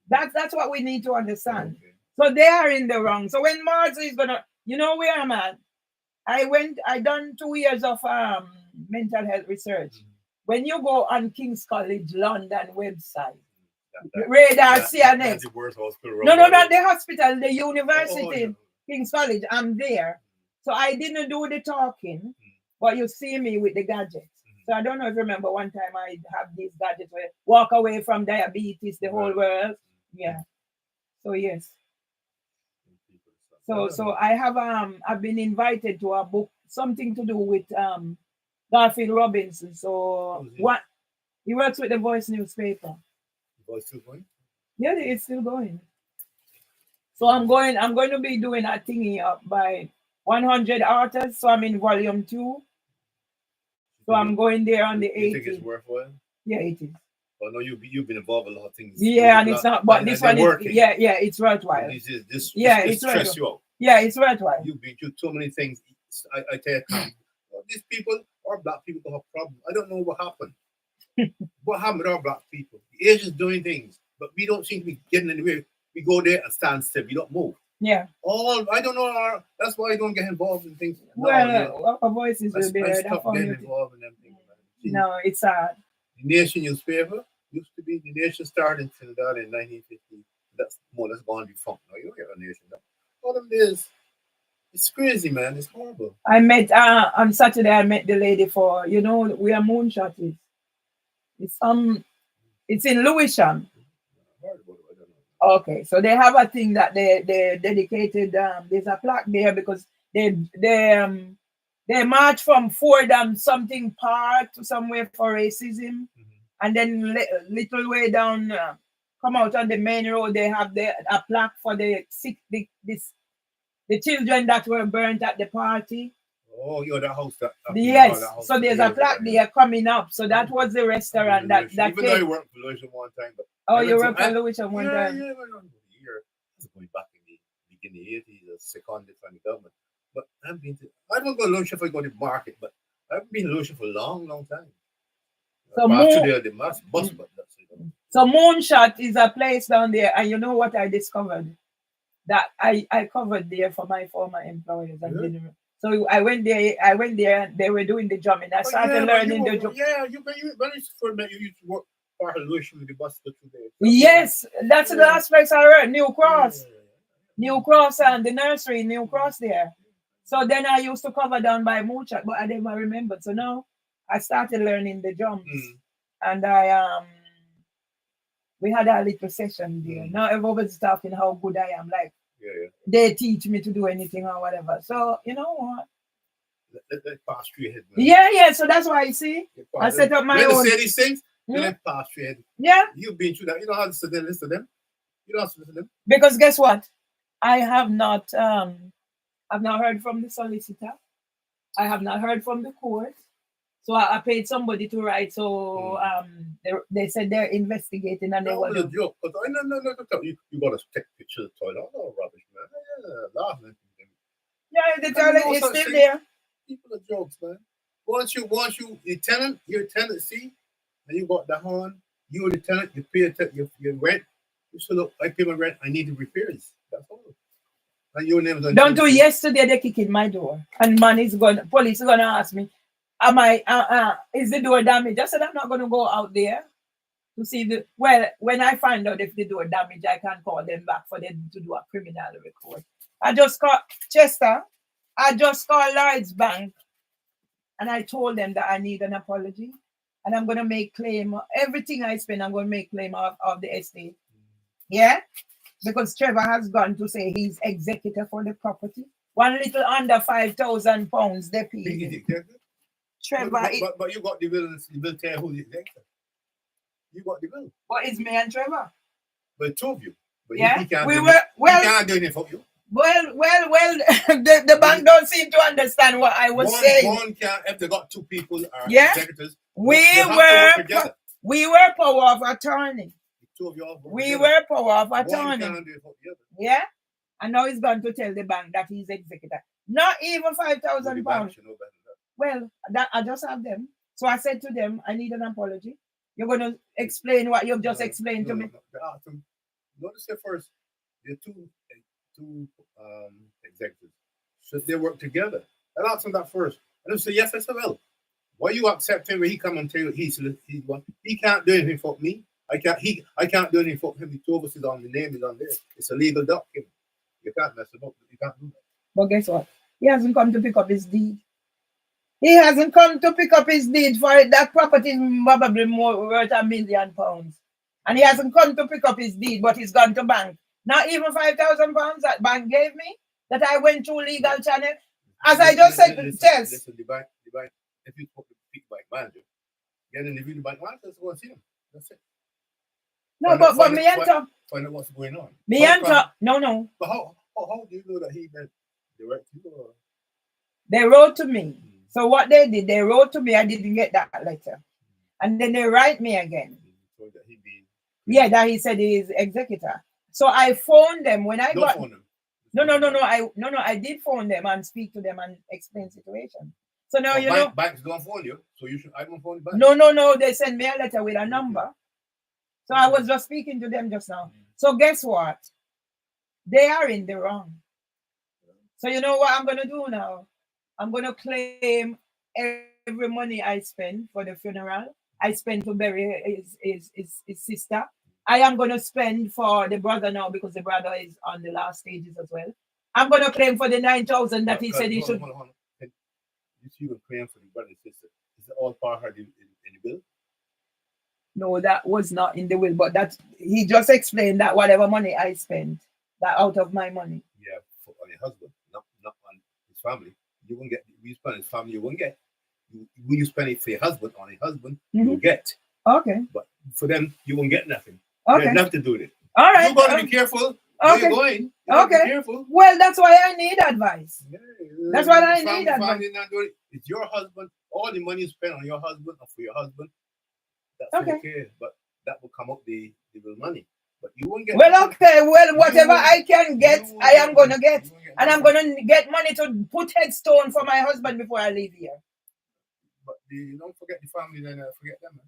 that's what we need to understand. Okay. So they are in the wrong. So when Marzi is gonna, you know where I'm at. I done 2 years of mental health research. Mm-hmm. When you go on King's College London website, radar CNX. No, not the hospital, the university. No. King's College, I'm there. So I didn't do the talking, but you see me with the gadgets. So I don't know if you remember one time I have these gadgets where walk away from diabetes, the whole world. Yeah. So yes. So I have I've been invited to a book, something to do with Garfield Robinson. So what he works with the Voice newspaper. The Voice still going? Yeah, it's still going. So I'm going to be doing a thingy up by 100 authors. So I'm in volume 2. So I'm going there on the 18th. You think it's worthwhile? Yeah, it is. Well, no, you've been involved in a lot of things. Yeah, and it's not. But this one is. Yeah, it's worthwhile. This it's stress you out. Yeah, it's worthwhile. You've been through so many things. I tell you, these people are black people who have problems. I don't know what happened. What happened with our black people? The Asians doing things, but we don't seem to be getting anywhere. We go there and stand still. We don't move. Yeah. I don't know. That's why I don't get involved in things. Well, our voices will be heard. I stopped getting involved in them things. No, it's sad. The Nation newspaper used to be the Nation started in Trinidad in 1950. That's more or less gone defunct. Now you don't get a Nation now. All of this. It's crazy, man. It's horrible. I met on Saturday. I met the lady for we are moonshotters. It's in Lewisham. Horrible. I don't know. Okay, so they have a thing that they dedicated. There's a plaque there because they march from Fordham something park to somewhere for racism, and then little way down, come out on the main road. They have a plaque for the children that were burnt at the party. Oh, you're the house that. Yes, that house so there's a plaque there coming up. So that was the restaurant that Even though I worked for Lewisham one time, but you worked for Lewisham one time. Yeah, I went on a year. I was going back in the beginning of the 80s, seconded from the government. But I don't go to Lewisham if I go to the market, but I've been in Lewisham for a long, long time. So So Moonshot is a place down there, and you know what I discovered? That I covered there for my former employers. So I went there, they were doing the drumming. I started learning the drum. Yeah, when it's for me, you used to work for Lewisham with the bus to today. Yes, that's the last place I heard, New Cross. New Cross and the nursery, New Cross there. So then I used to cover down by Moonshot, but I never remembered. So now I started learning the drums. And we had a little session there. Now everybody's talking how good I am. Like they teach me to do anything or whatever. So you know what? Let pass through your head, man. Yeah. So that's why you see, I set up my own. Say these things, let pass through your head. Yeah. You've been through that. You know how to listen to them. You don't have to listen to them. Because guess what? I have not I've not heard from the solicitor. I have not heard from the court. So I paid somebody to write. So they said they're investigating and they were a joke. But no. You got to take pictures of the toilet. Oh, rubbish, man. Laughing. Yeah, the toilet is still there. People are jokes, man. Once you your tenancy, and you got the horn, you're the tenant, you pay your rent. You say, look, I pay my rent, I need the repairs. That's all. And your name is Don't do yesterday they kick in my door. And police is gonna ask me, is the door damaged? I said I'm not gonna go out there to see when I find out if the door damaged, I can call them back for them to do a criminal record. I just called Chester, I just called Lloyd's Bank, and I told them that I need an apology. And I'm gonna make claim everything I spend, I'm gonna make claim of the estate. Yeah? Because Trevor has gone to say he's executor for the property. One little under £5,000 they paid. Trevor, but you got the will. The will tell who the executor. You got the will. What is me and Trevor? But two of you. But yeah, he can't he can't do anything for you. Well, the bank don't seem to understand what I was saying. One can't, if they got two people executors. We were power of attorney. We were power of attorney. Yeah, and now he's going to tell the bank that he's executor. Not even £5,000. Well, that I just have them. So I said to them, I need an apology. You're going to explain what you've just explained to me. Notice here first, there are two executives. Should they work together? I asked them that first. And they say, yes, I said, well, why you accept him when he come and tell you he's one? He can't do anything for me. I can't do anything for him. The two of us is on the name is on there. It's a legal document. You can't mess him up. You can't do that. But guess what? He hasn't come to pick up his deed. He hasn't come to pick up his deed for it. That property is probably more worth £1 million. And he hasn't come to pick up his deed, but he's gone to bank. Not even £5,000 that bank gave me, that I went through legal channel. As I just said to Tess. Listen, the bank, if you talk to the bank manager, get in the bank manager, let's go and see him. That's it. No, but me and Tom. Find out what's going on. Me and Tom. No. But how do you know that he meant direct to you? They wrote to me. So what they did, they wrote to me. I didn't get that letter. And then they write me again. So that that he said he is executor. So I phoned them when I got. Phone them. No. I did phone them and speak to them and explain the situation. So now banks don't phone you. So I don't phone the bank. No. They sent me a letter with a number. So I was just speaking to them just now. So guess what? They are in the wrong. So you know what I'm gonna do now? I'm gonna claim every money I spend for the funeral. I spend to bury his sister. I am gonna spend for the brother now because the brother is on the last stages as well. I'm going to claim for the 9,000 that he said he should. Hold on. You see the claim for the brother and sister. Is it all part of in the bill? No, that was not in the will, but that he just explained that whatever money I spent, that out of my money. Yeah, on your husband, not on his family. You won't get. You spend his family, you won't get. When you spend it for your husband, on your husband, you'll get. Okay. But for them, you won't get nothing. Okay. You have nothing to do with it. All right. You got to be careful. Okay. Where you're going. You okay. Be careful. Well, that's why I need advice. Yeah. That's why I need advice. It's your husband. All the money you spend on your husband or for your husband, that's okay. But that will come up the real money. But you won't get. Well, okay. Well, whatever I can get, I am gonna get, and I'm gonna get money to put headstone for my husband before I leave here. But don't forget the family. Then forget them. Man.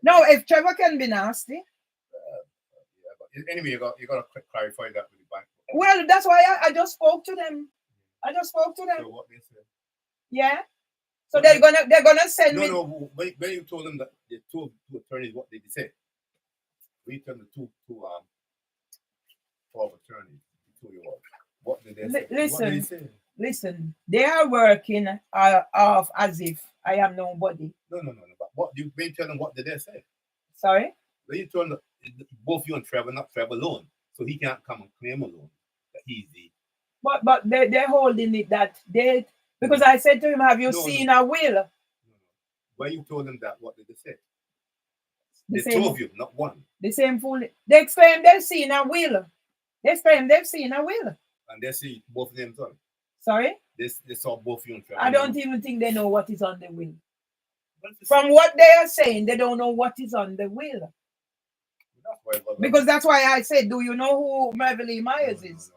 No, if Trevor can be nasty. But anyway, you got to clarify that with the bank. Well, that's why I just spoke to them. So what they said. Yeah. So they're gonna send me. No. When you told them that the two attorneys, what did they say? We told the two attorneys, what did they say? Listen. They are working off as if I am nobody. No. But what you tell them? What did they say? Sorry. When you told them both you and Trevor, not Trevor alone, so he can't come and claim alone that he's the. But they're holding it that they. Because I said to him, have you seen a will? No. When you told them that, what did they say? They told you, not one. The same fool. They explained they've seen a will. And they see both of them done. Sorry? They saw both you and Trevor. I don't even think they know what is on the will. From what they are saying, they don't know what is on the will. Because that's why I said, do you know who Mervelee Myers is? No.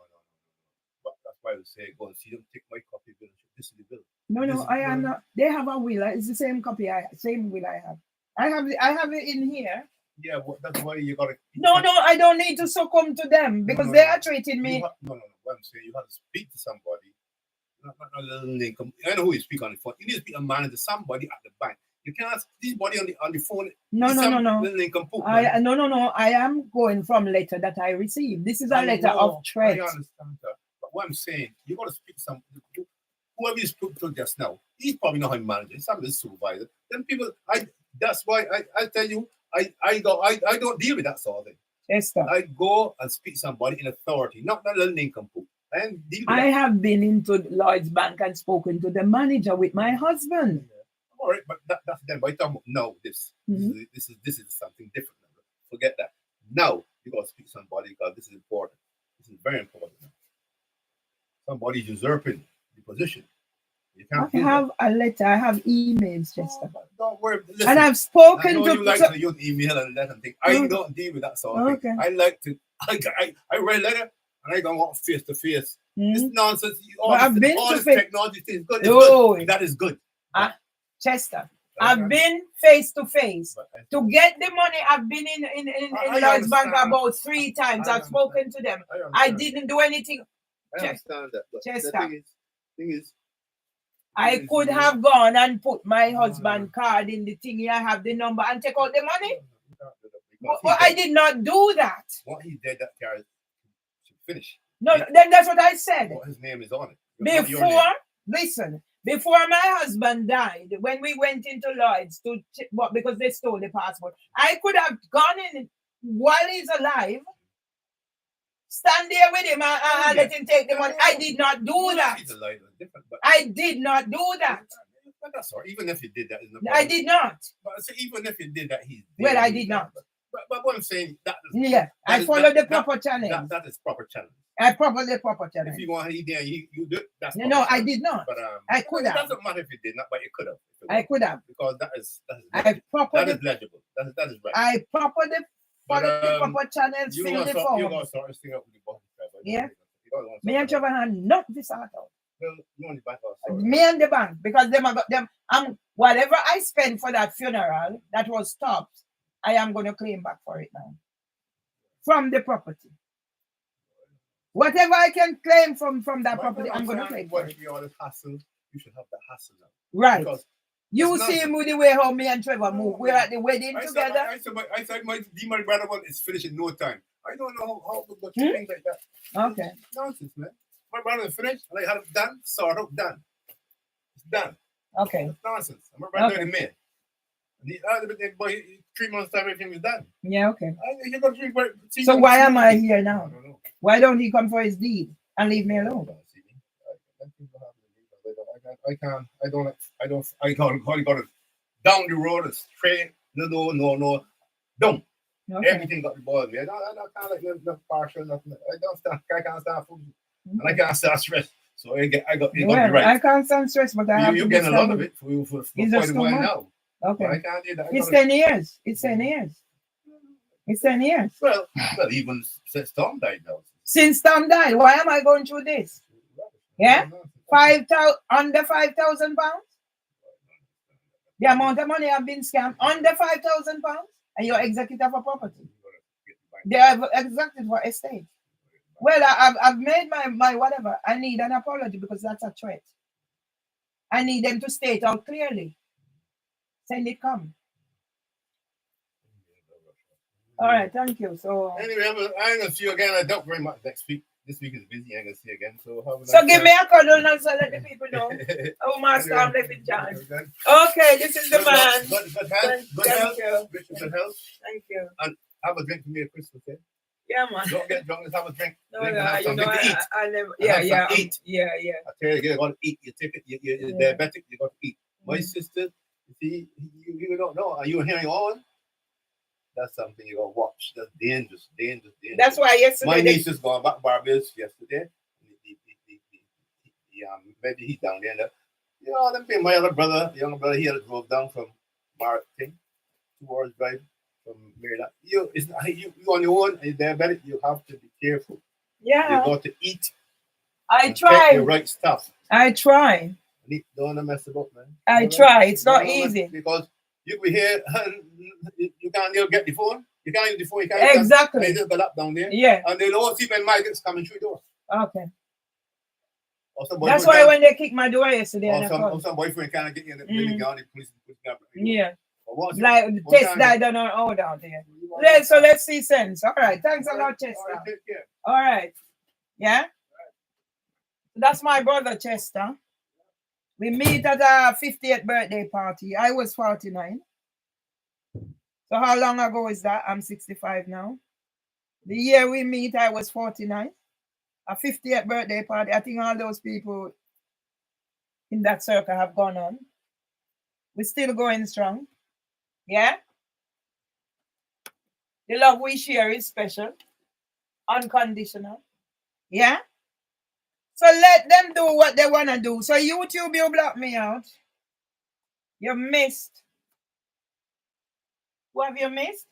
But that's why I would say, go and see them, take my copy. This is the bill. No, I am not. They have a will. It's the same copy. Same will I have. I have it in here. Yeah, that's why you got to. No, I don't need to succumb to them because they are treating me. No. What I'm saying, you have to speak to somebody. Not a little income. I know who you speak on the phone. You need to speak a manager, somebody at the bank. You can't ask this body on the phone. No. No. I am going from letter that I received. This is a letter of threat. I understand that. But what I'm saying, you got to speak to some. Whoever you spoke to just now, he's probably not a manager. He's probably a supervisor. Then people, that's why I tell you, I don't deal with that sort of thing. Yes, sir. I go and speak to somebody in authority, not that little nincompoop. I have been into Lloyd's Bank and spoken to the manager with my husband. Yeah. All right, but that's them. But you're talking about now, this is something different. Forget that. Now you got to speak to somebody because this is important. This is very important. Somebody's usurping the position. You can't have a letter. I have emails, Chester. Don't worry. Listen, and I've spoken to you like to use email and letter and thing. I don't deal with that sort of thing. I like to. I read letter and I don't want face to face. This nonsense. All this technology thing is good. Good. That is good. Chester, I've been face to face to get the money. I've been in Lloyd's Bank about 3 times. I've spoken to them. I didn't do anything. I understand that. But Chester, the thing is, I could have gone and put my husband's card in the thingy. I have the number and take out the money. But I did not do that. What he did, that card should finish. No, then that's what I said. What his name is on it. Before my husband died, when we went into Lloyd's because they stole the passport, I could have gone in while he's alive, stand there with him and let him take the money. I did not do that. I did not do that. That's all right. Even if you did that, I did not. But so even if you did that, I did not. But what I'm saying, I followed the proper channel. That is proper channel. I followed the proper channel. If you want to eat there, you do it. That's no, I did not. But I could have. It doesn't matter if you did not, but you could have. I could have. Because that is legible. That is right. I followed the proper channel. You're going to start this thing up with the bottom. Yeah. Me and Trevor had not this out. Well, you want the bank me and the bank, because whatever I spent for that funeral that was stopped, I am going to claim back for it now from the property. Whatever I can claim from that property, I'm going to claim for it. All this hassle, you should have the hassle now. Right. Because You see him with the way how me and Trevor move. We're at the wedding together. I said my demon brother one is finished in no time. I don't know how to go through things like that. Okay. It's nonsense, man. My brother is finished, and I had it done, sort out, done. It's done. Okay. It's nonsense. My brother is man. Boy, 3 months time, everything is done. Yeah, okay. So why am I here now? I don't know. Why don't he come for his deed and leave me alone? I got it down the road, straight, no. Don't. Okay. Everything got the ball, man. I can't like no partial, nothing. I can't stand food. And I can't stand stress. So I got the right. I can't stand stress, but I have you to getting a lot of it for it's quite just a too while much. now. Okay. I can't do that. It's 10 years. It's 10 years. It's 10 years. Well, even since Tom died now. Since Tom died, why am I going through this? Yeah? 5,000 under 5,000 pounds? The amount of money I've been scammed under 5,000 pounds, and you're executor for property. They have exacted for estate. Well, I've made my whatever. I need an apology because that's a threat. I need them to state out clearly. Send it come. All right, thank you. So anyway, I'm gonna see you again. I doubt very much next week. This week is busy. I'm gonna see you again. So give me a cuddle now so let the people know. Oh, Master, I'm left in charge. Okay, this is the man. Good health. Good health. Thank you. And have a drink for me at Christmas, eh? Yeah, man. Don't get drunk. Let's have a drink. No, you know, I never. Yeah. Eat. Yeah. I tell you got to eat. You take it. You're diabetic. You got to eat. My sister, you see, you don't know. Are you hearing on? That's something you gotta watch. That's dangerous. That's why yesterday. My niece is going back to Barbados yesterday. Maybe he's down there. You know, them my other brother, the younger brother, he had drove down from Martin, 2 hours drive from Maryland. You on your own, and you're diabetic, you have to be careful. Yeah. You got to eat. I try. The right stuff. I try. Don't mess about, man. I try. It's not easy. Because you be here and you can't get the phone. You can't use the phone. You can't exactly. They just got up down there. Yeah. And they'll all see when migrants coming through the door. Okay. That's why when they kicked my door yesterday. Or some boyfriend kind of get in the the police. Yeah. Like the test died on our own down there. So let's see sense. All right. Thanks a lot, Chester. All right. Yeah. That's my brother, Chester. We meet at a 50th birthday party. I was 49. So how long ago is that? I'm 65 now. The year we meet, I was 49. A 50th birthday party. I think all those people in that circle have gone on. We're still going strong. Yeah? The love we share is special. Unconditional. Yeah? So let them do what they want to do. So YouTube, you block me out. You missed. What have you missed?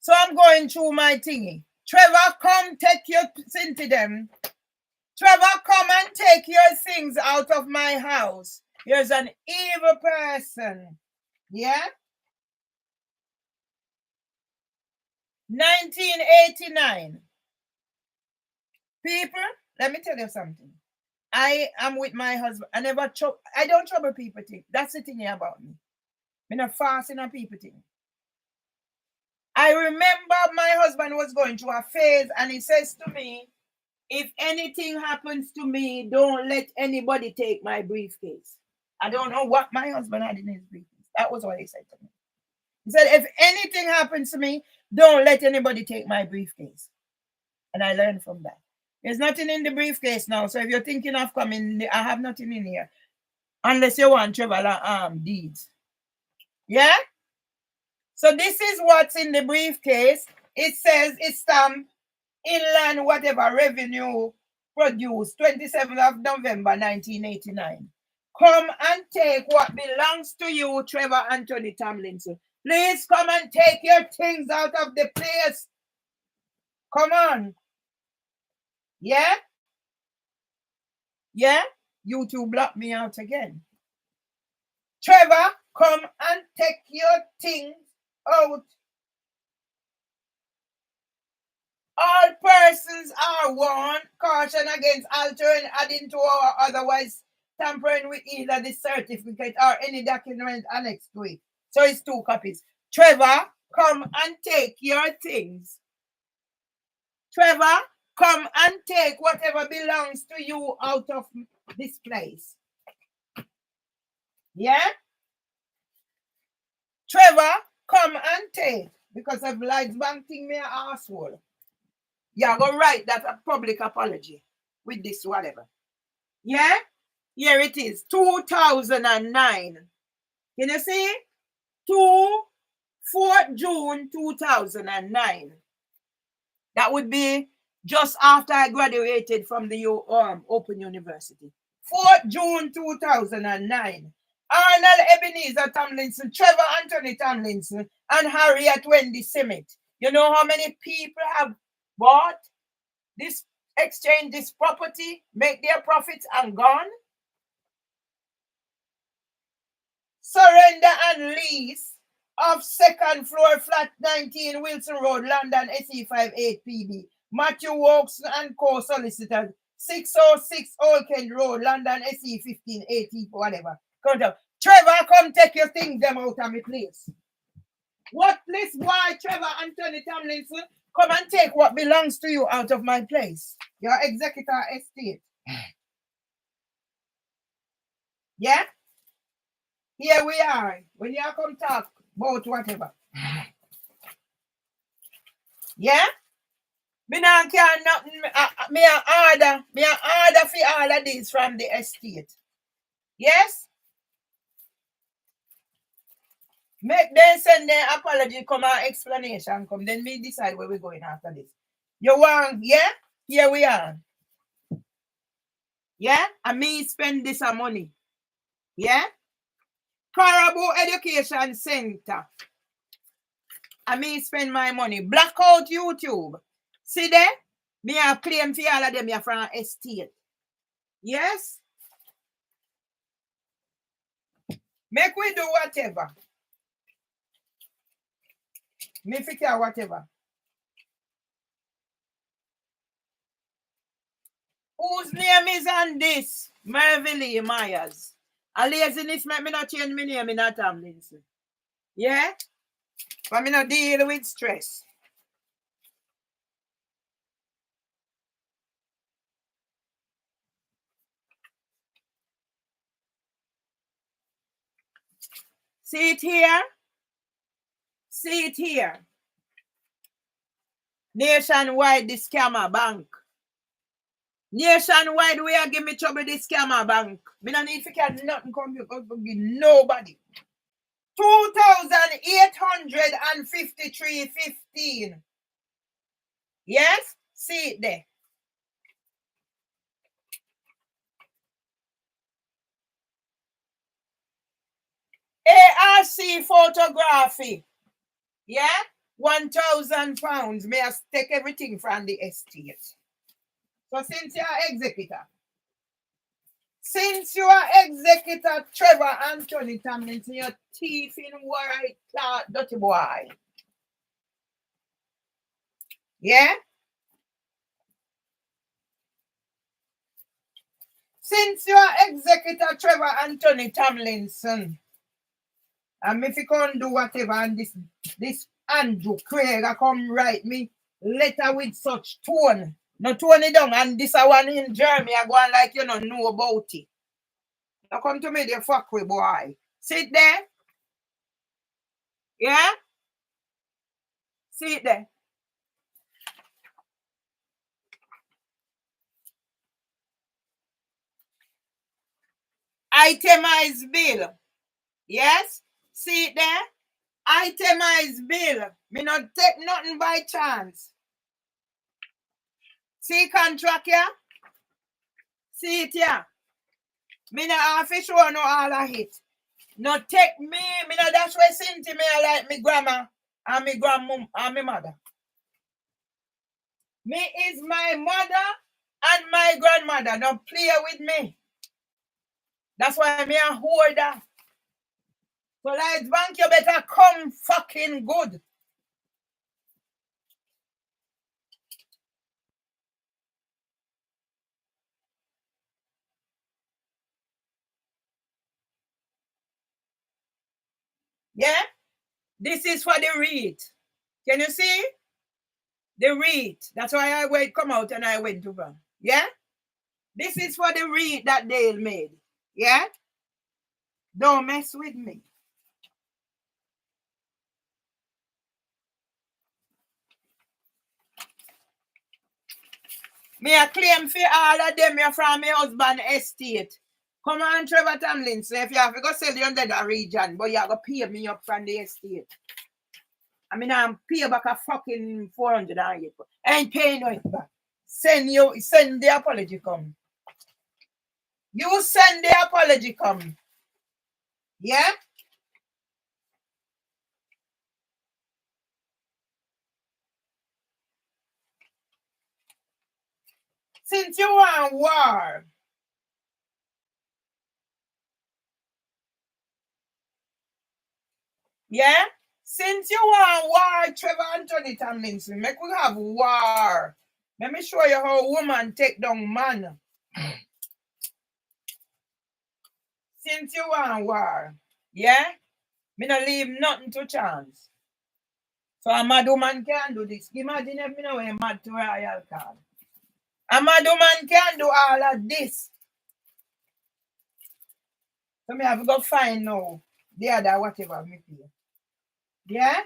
So I'm going through my thingy. Trevor, come take your sin to them. Trevor, come and take your things out of my house. Here's an evil person. Yeah? 1989. People, let me tell you something. I am with my husband. I don't trouble people thing. That's the thing about me. I'm not fast in a people thing. I remember my husband was going through a phase and he says to me, if anything happens to me, don't let anybody take my briefcase. I don't know what my husband had in his briefcase. That was what he said to me. He said, if anything happens to me, don't let anybody take my briefcase. And I learned from that. There's nothing in the briefcase now. So if you're thinking of coming, I have nothing in here. Unless you want Trevor deeds. Yeah? So this is what's in the briefcase. It says it's stamped inland whatever revenue produced 27th of November 1989. Come and take what belongs to you, Trevor Anthony Tomlinson. Please come and take your things out of the place. Come on. Yeah? Yeah? YouTube blocked me out again. Trevor, come and take your things out. All persons are warned, caution against altering, adding to, or otherwise tampering with either the certificate or any document annexed to it. So it's 2 copies. Trevor, come and take your things. Trevor, come and take whatever belongs to you out of this place. Yeah? Trevor, come and take. Because of Lights Bank thing, me an asshole. Yeah, go write that a public apology with this whatever. Yeah? Here it is. 2009. Can you see? 4 June 2009. That would be just after I graduated from the Open University. 4 June 2009. Arnold Ebenezer Tomlinson, Trevor Anthony Tomlinson, and Harriet Wendy Simmet. You know how many people have bought this, exchange this property, make their profits and gone? Surrender and lease of second floor flat 19 Wilson Road, London, SE58 PB. Matthew Wokes and Co. Solicitors, 606 Old Kent Road, London, SE1580, whatever. Trevor, come take your things them out of my place. What place? Why, Trevor Anthony Tomlinson? Come and take what belongs to you out of my place. Your executor estate. Yeah? Here we are. When you come talk about whatever. Yeah? Me not care nothing. Me a order for all of these from the estate. Yes? Make them send their apology, come and explanation come. Then me decide where we're going after this. You want, yeah? Here we are. Yeah? And me spend this money. Yeah? Carabao Education Center. And me spend my money. Blackout YouTube. See there? Me have claim for all of them here from estate. Yes? Make we do whatever. Me figure whatever. Whose name is on this? Mervelee Myers. A laziness make me not change my name in that Tomlinson. Yeah? But me not deal with stress. See it here? See it here. Nationwide, the scammer bank. Nationwide, we are give me trouble, the scammer bank. Me don't need to get nothing come here. Nobody. 2,853.15. Yes? See it there. ARC photography. Yeah? £1,000. May I take everything from the estate. So since you are executor, Trevor Anthony Tomlinson, your teeth in white, dirty boy. Yeah? Since you are executor, Trevor Anthony Tomlinson, and if you can't do whatever, and this Andrew Craig I come write me letter with such tone. No tone it down, and this one in Germany I go on like you don't know about it. Now come to me, the fuck with boy. Sit there. Yeah? Sit there. Itemized bill. Yes? See it there? Itemized bill. Me not take nothing by chance. See contract here? See it here? Me not have to show no all of it. No take me not that's why Cynthia me I like me grandma and me grandmom and me mother. Me is my mother and my grandmother. Don't play with me. That's why me a holder. So Lights Bank, you better come fucking good. Yeah? This is for the read. Can you see? The read. That's why I went come out and I went to bank. Yeah? This is for the read that Dale made. Yeah? Don't mess with me. Me a claim for all of them you're from my husband estate. Come on, Trevor Tomlinson, if you have to go sell you under the region, but you have to pay me up from the estate. I mean, I'm pay back a fucking 400 on you. I ain't paying no it back. Send the apology come. You send the apology come. Yeah? Since you want war, yeah? Since you want war, Trevor Anthony Tomlinson, make we have war. Let me show you how a woman take down man. Since you want war, yeah? Me not leave nothing to chance. So a mad woman can do this. Imagine if me know a mad to royal card. A mad woman can do all of this. So me have to go find now the other whatever me pay. Yeah?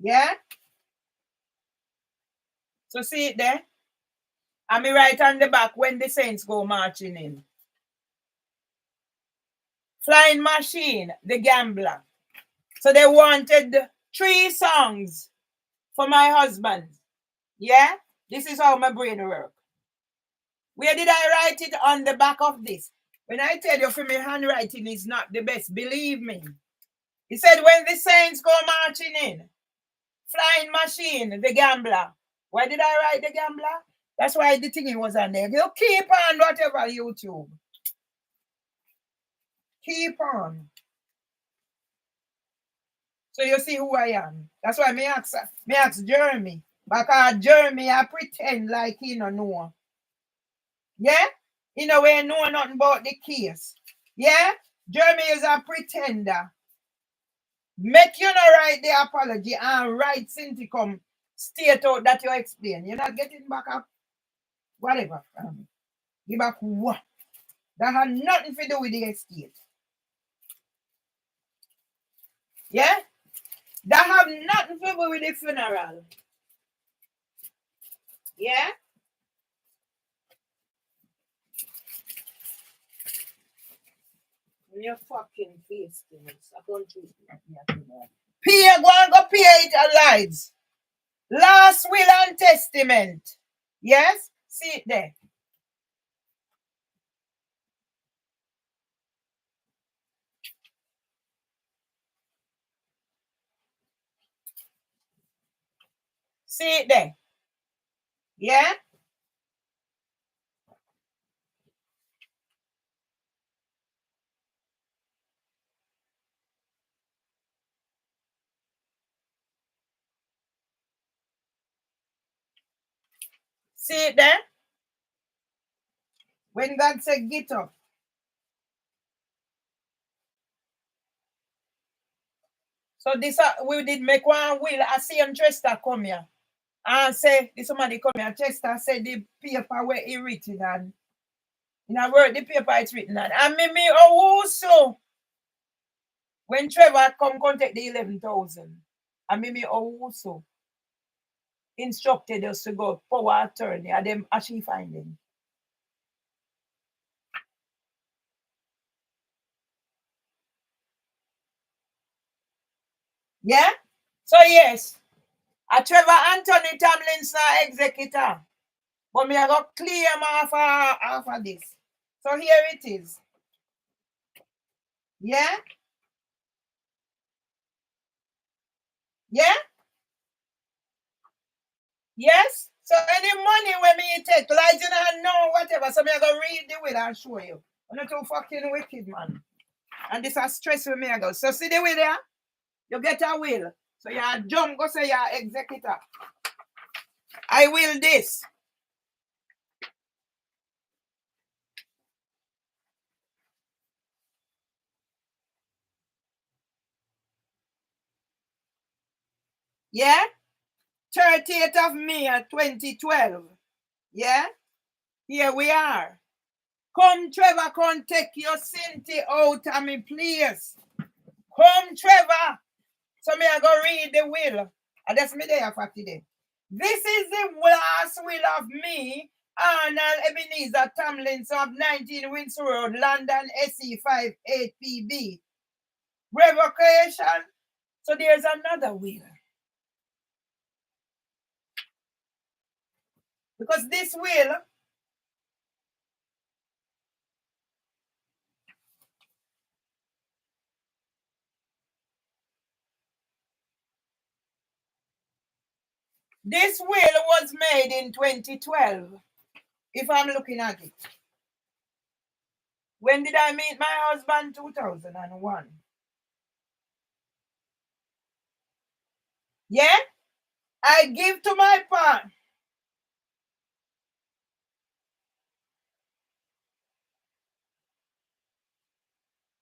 Yeah? So see it there? And me right on the back when the saints go marching in. Flying Machine, the gambler. So they wanted 3 songs for my husband. Yeah? This is how my brain works. Where did I write it? On the back of this. When I tell you for me handwriting is not the best, believe me. He said when the saints go marching in, Flying Machine, the gambler. Why did I write the gambler? That's why the thing was on there. You keep on whatever YouTube. Keep on. So you see who I am. That's why me ask Jeremy. Because Jeremy, I pretend like he don't know. Yeah? He know we know nothing about the case. Yeah? Jeremy is a pretender. Make you not write the apology and write since you come state out that you explain. You're not getting back up whatever. Give back what? That had nothing to do with the estate. Yeah? That have nothing to do with the funeral. Yeah? Your fucking face, I don't choose. Pay, go and go pay it alive. Last will and testament. Yes? See it there. See it there. Yeah? See it there? When God said, get up. So this we did make one will. I see him Chester come here. And say, this somebody come here. Chester said the paper where he written and in a word, the paper it's written on. And me also. When Trevor come contact the 11,000, and me also instructed us to go power attorney and them actually find him. Yeah? So yes, a Trevor Anthony Tomlinson executor. But me I got clear him off of this. So here it is. Yeah? Yeah? Yes? So any money when me take, like you know, whatever. So me I go read the will and show you. I'm not too fucking wicked, man. And this is stress with me I go. So see the way there? You get a will. So you jump, go say you're executor. I will this. Yeah? 30th of May 2012. Yeah? Here we are. Come, Trevor, come take your Cynthia out of me, please. Come, Trevor. So me I go read the will. And that's me there for today. This is the last will of me, Arnold Ebenezer Tomlinson of 19 Windsor Road, London, SE 58PB. Revocation. So there's another will. Because this will was made in 2012. If I'm looking at it. When did I meet my husband? 2001. Yeah? I give to my partner.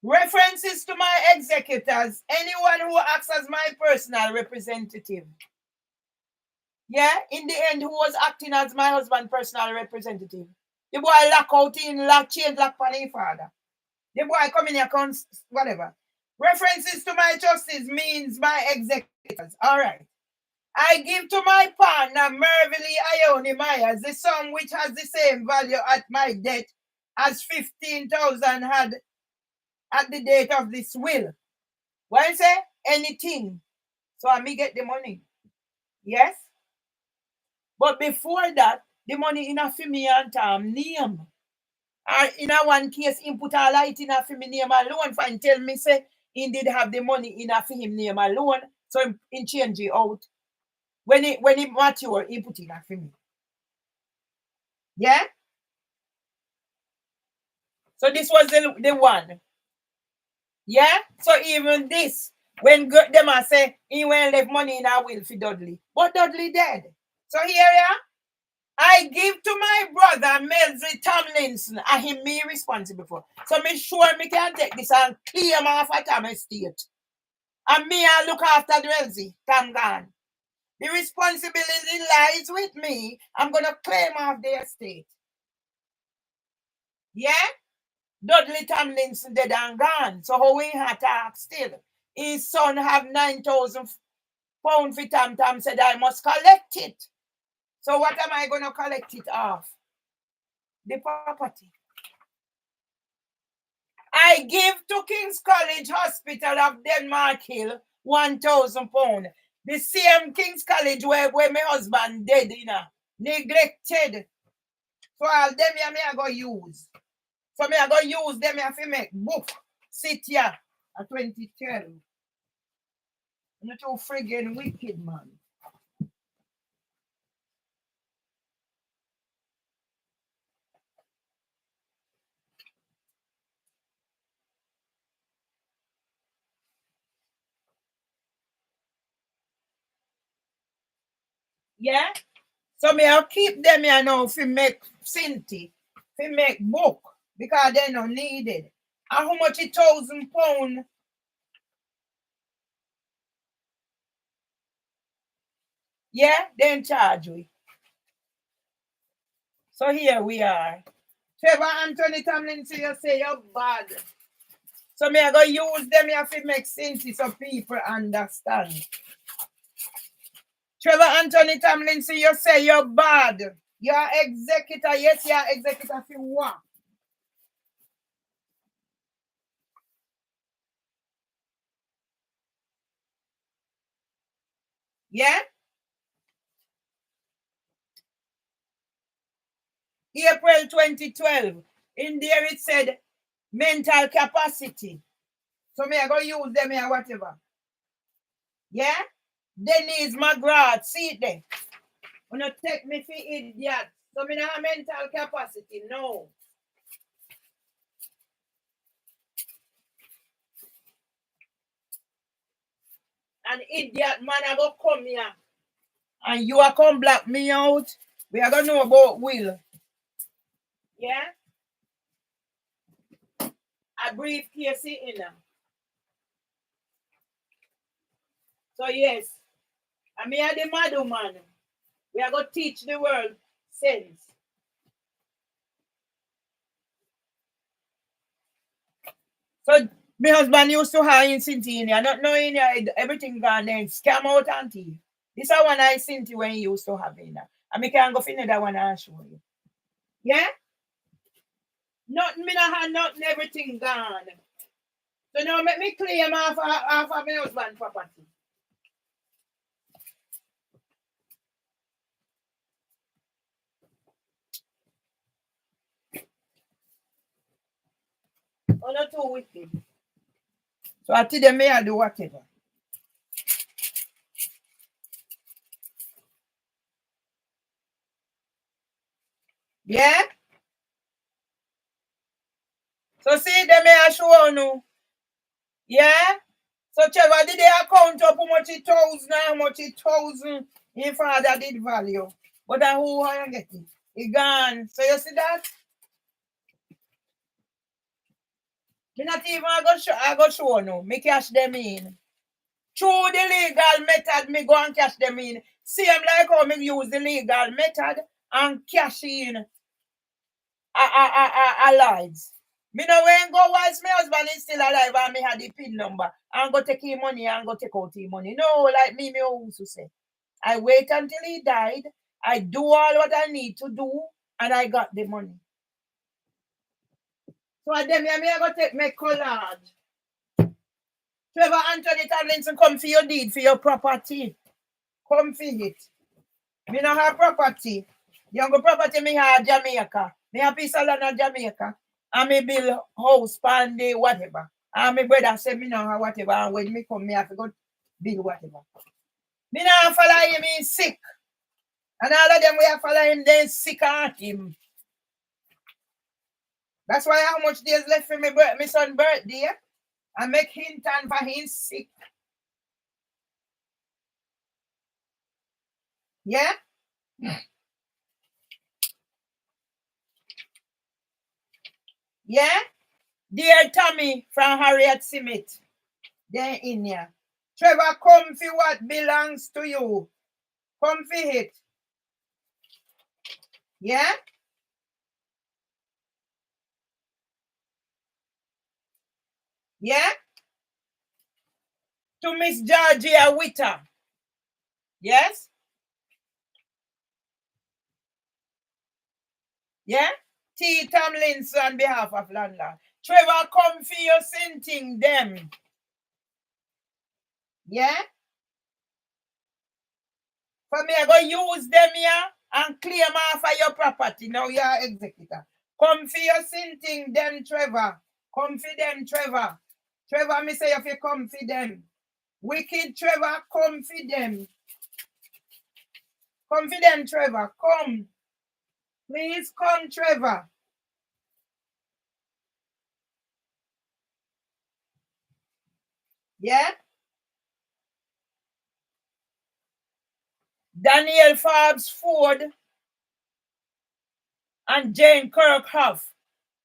References to my executors, anyone who acts as my personal representative. Yeah, in the end, who was acting as my husband's personal representative? The boy lock out in, change lock for his father. The boy come in here, whatever. References to my justice means my executors. All right. I give to my partner, Mervelee Ione Myers, the sum which has the same value at my death as 15,000 had at the date of this will. What I say? Anything. So I may get the money. Yes? But before that, the money in a me and Tom name. Or in a one case, input a light in a me name alone for and tell me say he did have the money in a him name alone. So in change it out. When it mature, he put in a me. Yeah? So this was the one. Yeah? So even this, when them a say, he won't leave money in a will for Dudley. But Dudley dead. So here ya, I give to my brother, Mervelee Tomlinson, and him me responsible for. So me sure me can take this and claim off at my estate. And me I look after the Wellesley, Tom gone. The responsibility lies with me. I'm going to claim off the estate. Yeah? Dudley Tomlinson dead and gone. So how we had to still? His son have 9,000 pounds for Tom said I must collect it. So what am I going to collect it off? The property. I give to King's College Hospital of Denmark Hill 1,000 pounds. The same King's College where my husband dead, neglected. So all them here me I go use. So me I go use them here to make book. Sit here at 2012. You're too friggin' wicked, man. Yeah? So me I'll keep them here now to make Cinti, to make book, because they're not needed. And how much £1,000? Yeah, they in charge we. So here we are. Trevor Anthony Tomlinson, you say you're bad. So me I go use them here to make sense so people understand. Trevor Anthony Tomlinson, you say you're bad. You're executor. Yes, you're executor for what? Yeah? April 2012. In there it said mental capacity. So me I go use them here whatever. Yeah? Denise McGrath, see it there. When you take me for idiot. So me not have mental capacity. No. An idiot man I go come here. And you are come black me out. We are gonna know about will. Yeah? A briefcase in. So yes, I mean, I the mad man. We are going to teach the world sense. So, my husband used to have in Sintinia, not knowing everything gone then, scam out and thief. This is one I seen to when he used to have in. And I can go find that one and show you. Yeah? Nothing, me not have nothing, everything gone. So now make me claim half of my husband's property. Oh, not too wicked. So I tell them me I do whatever. Yeah? So see them me I show you. Yeah? So Trevor did they account up how much it thousand, how much it thousand in father did value. But then who are you getting? He gone. So you see that? Me not even I go show no. Me cash them in. Through the legal method, me go and cash them in. Same like how me use the legal method and cash in a lives. Me know when go once my husband is still alive and me had the PIN number and go take his money and go take out his money. No, like me used to say. I wait until he died. I do all what I need to do and I got the money. So then I go take my collage. Trevor Anthony Tomlinson, come for your deed, for your property. Come for it. Me no have property. Young property me have Jamaica. Me have piece of land in Jamaica. And me build house, pandy, whatever. And my brother say me no have whatever. And when me come, me have to go build whatever. Me no follow him, he sick. And all of them we have follow him, they sick at him. That's why how much days left for me son's birthday. I make hint and for him sick. Yeah? Yeah? Dear Tommy from Harriet Smith. They're in here. Trevor, come for what belongs to you. Come for it. Yeah? Yeah? To Miss Georgia Witter. Yes? Yeah? T. Tomlinson on behalf of landlord. Trevor, come for your scenting them. Yeah? For me, I go use them here and claim off of your property. Now you're executor. Come for your scenting them, Trevor. Come for them, Trevor. Trevor, me say if you come for them. Wicked Trevor, come for them. Come for them, Trevor. Come. Please come, Trevor. Yeah? Daniel Forbes Ford and Jane Kirkhoff.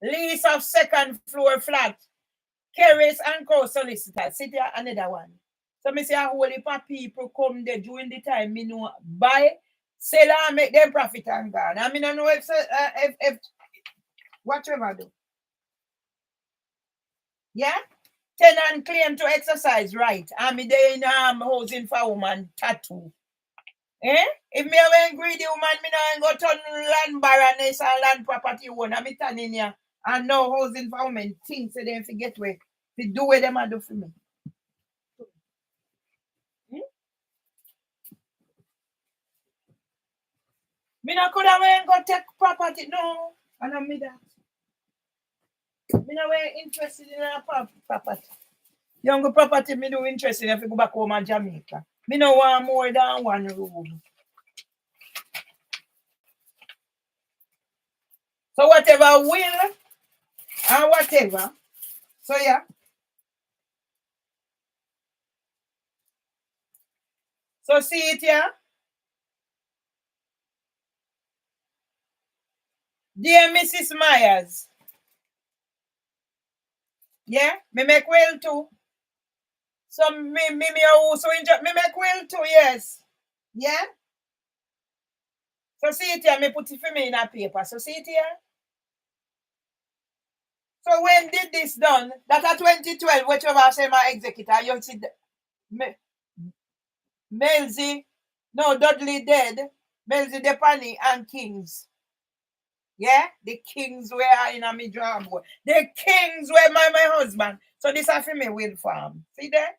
Lease of second floor flat. Kerris and Co solicitor. See there another one. So me say a whole heap of people come there during the time me know buy, sell and make them profit and gone. I mean I know if whatever do. Yeah? Tenant claim to exercise right. I'm there in housing for woman tattoo. Eh? If me a greedy woman, me no go turn land baroness and land property owner. Me turning here and no housing for women. Things so they forget where to do what them a do for me. Me no could have go take property. No, I don't mean that. Me no interested in a property. Young property, me do interested if you go back home to Jamaica. Me no want more than one room. So whatever will and whatever. So yeah. So see it here. Dear Mrs. Myers. Yeah, me make well too. So me also enjoy me make well too, yes. Yeah? So see it here, me put it for me in a paper. So see it here. So when did this done? That at 2012, whichever I say my executor, you see Melzi, no, Dudley dead, Melzi Depani and Kings. Yeah? The Kings were in a me job. The Kings were my husband. So this is for me will farm. See there?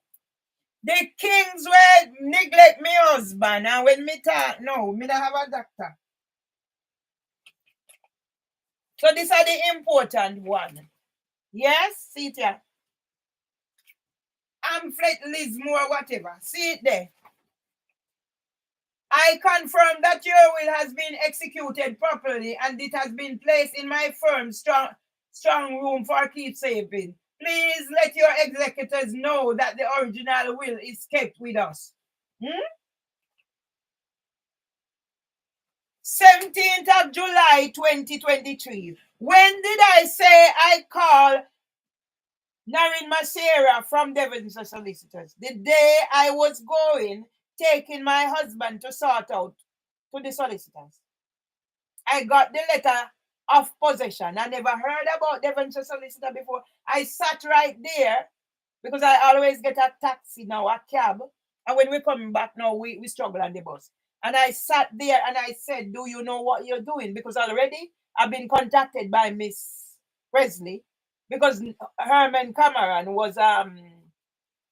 The Kings were neglect me husband. And when me talk, no, me don't have a doctor. So these are the important one. Yes? See it here. Amflet Lismore, whatever. See it there. I confirm that your will has been executed properly and it has been placed in my firm's strong room for keepsaving. Please let your executors know that the original will is kept with us. 17th of July 2023. When did I say I call Narin Masera from Devon's solicitors? The day I was taking my husband to sort out to the solicitors. I got the letter of possession. I never heard about Devon's solicitor before. I sat right there because I always get a taxi now, a cab. And when we come back now, we struggle on the bus. And I sat there and I said, do you know what you're doing? Because already I've been contacted by Miss Presley because Herman Cameron was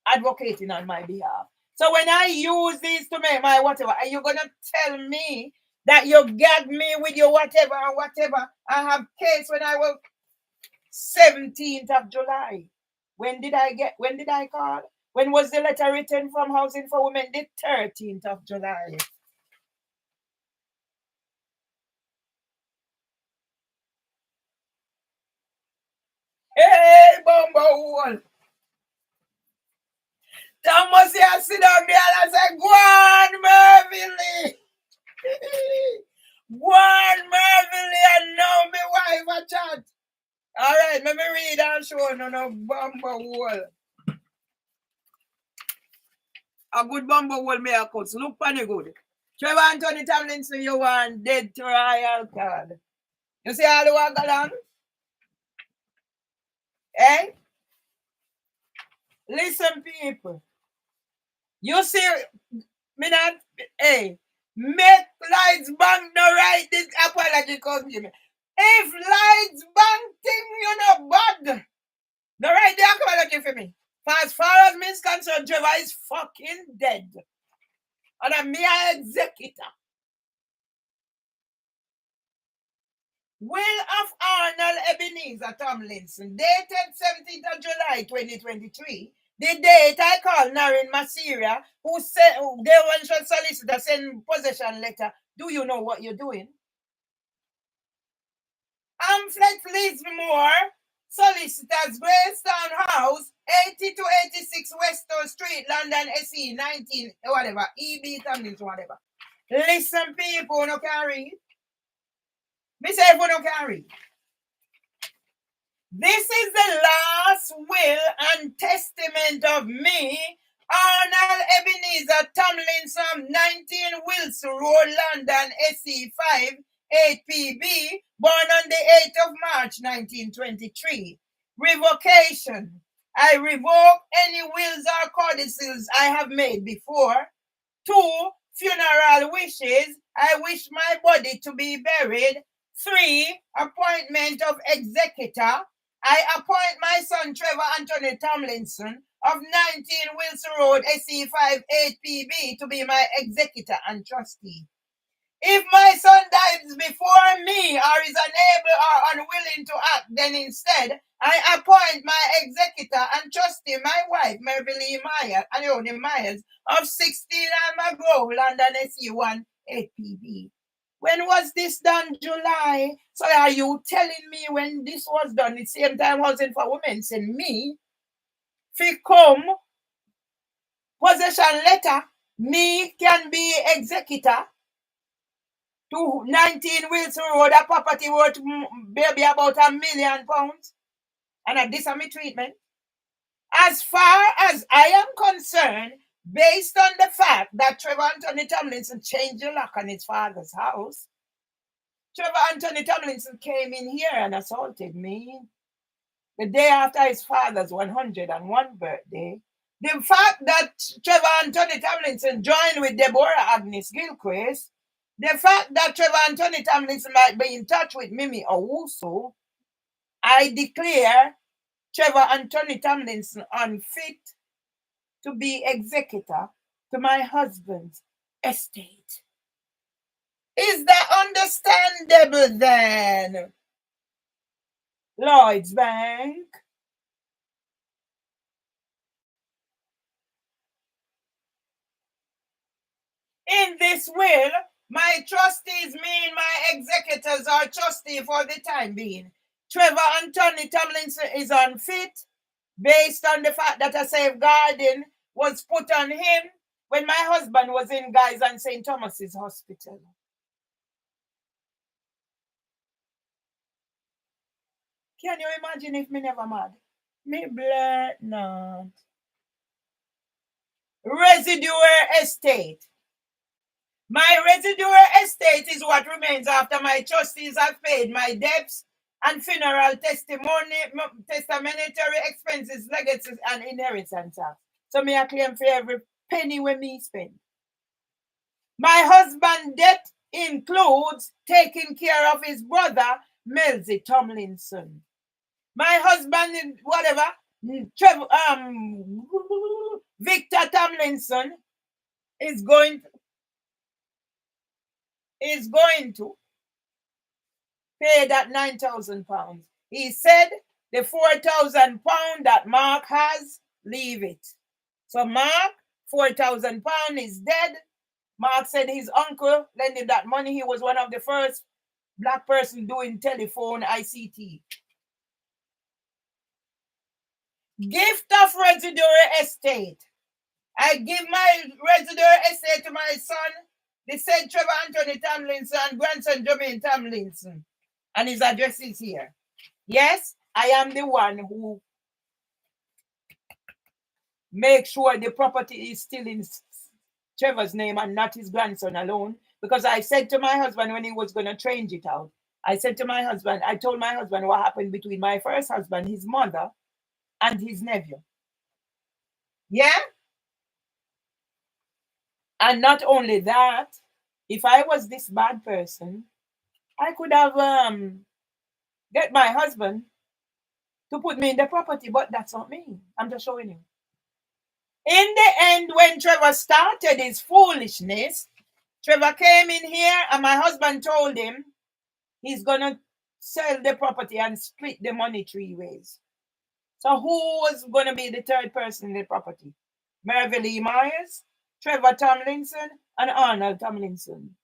advocating on my behalf. So when I use these to make my whatever, are you going to tell me that you gag me with your whatever or whatever? I have case when I was 17th of July. When did I call? When was the letter written from Housing for Women? The 13th of July. Hey, Bumble! Thomas here sit down there and say, go on, Mervelee! Go on, Mervelee, and now me wife a chat. All right, let me read and show no Bumble. A good Bumble me a cut. Look funny good. Trevor Anthony Tomlinson, you want dead trial card. You see all the work along? Eh? Listen, people. You see, me not, hey, make Lights Bank no write this apology come to me. If Lights Bank thing you know bad, no write the apology for me. For as far as me is concerned, Trevor is fucking dead. And I'm mere executor. Will of Arnold Ebenezer Tomlinson, dated 17th of July 2023. The date I call Narin Masera, who said they want to solicitor send possession letter. Do you know what you're doing? Amflet Lismore, solicitors, Greystone House, 80 to 86 Weston Street, London, SE 19, whatever, EB Tomlinson, whatever. Listen, people, no carry. Me say if we no carry. This is the last will and testament of me, Arnold Ebenezer Tomlinson, 19 Wilson Road, London, SE 5, 8PB, born on the 8th of March, 1923. Revocation. I revoke any wills or codicils I have made before. 2. Funeral wishes. I wish my body to be buried. 3. Appointment of executor. I appoint my son Trevor Anthony Tomlinson of 19 Wilson Road, SE5 8PB to be my executor and trustee. If my son dies before me or is unable or unwilling to act, then instead I appoint my executor and trustee, my wife, Mervelee Myers, Anioni Myers, of 16 Alma Grove, London, SE1 8PB. When was this done? July. So are you telling me when this was done, the same time Housing for Women sent me, fi come, possession letter, me can be executor to 19 Wilson Road, a property worth maybe about £1 million, and a this is my treatment. As far as I am concerned, based on the fact that Trevor Anthony Tomlinson changed the lock on his father's house. Trevor Anthony Tomlinson came in here and assaulted me the day after his father's 101 birthday. The fact that Trevor Anthony Tomlinson joined with Deborah Agnes Gilchrist, the fact that Trevor Anthony Tomlinson might be in touch with Mimi Owusu, I declare Trevor Anthony Tomlinson unfit to be executor to my husband's estate. Is that understandable then? Lloyd's Bank. In this will, my trustees mean my executors are trustee for the time being. Trevor Anthony Tomlinson is unfit based on the fact that a safeguarding was put on him when my husband was in Guy's and St. Thomas's Hospital. Can you imagine if me never mad? Me blurt not. Residual estate. My residual estate is what remains after my trustees have paid my debts and funeral testamentary expenses, legacies, and inheritance tax. So me I claim for every penny when me spend. My husband's debt includes taking care of his brother, Mervelee Tomlinson. My husband, whatever, Victor Tomlinson is going to pay that £9,000. He said the £4,000 that Mark has, leave it. So Mark, £4,000 is dead. Mark said his uncle lent him that money. He was one of the first black person doing telephone ICT. Gift of residual estate. I give my residual estate to my son, the said Trevor Anthony Tomlinson and grandson Jermaine Tomlinson. And his address is here. Yes, I am the one who makes sure the property is still in Trevor's name and not his grandson alone. Because I said to my husband when he was going to change it out, I told my husband what happened between my first husband, his mother, and his nephew. Yeah? And not only that, if I was this bad person, I could have get my husband to put me in the property, but that's not me. I'm just showing you. In the end, when Trevor started his foolishness, Trevor came in here and my husband told him he's going to sell the property and split the money 3 ways. So who was going to be the third person in the property? Mervelee Myers, Trevor Tomlinson, and Arnold Tomlinson.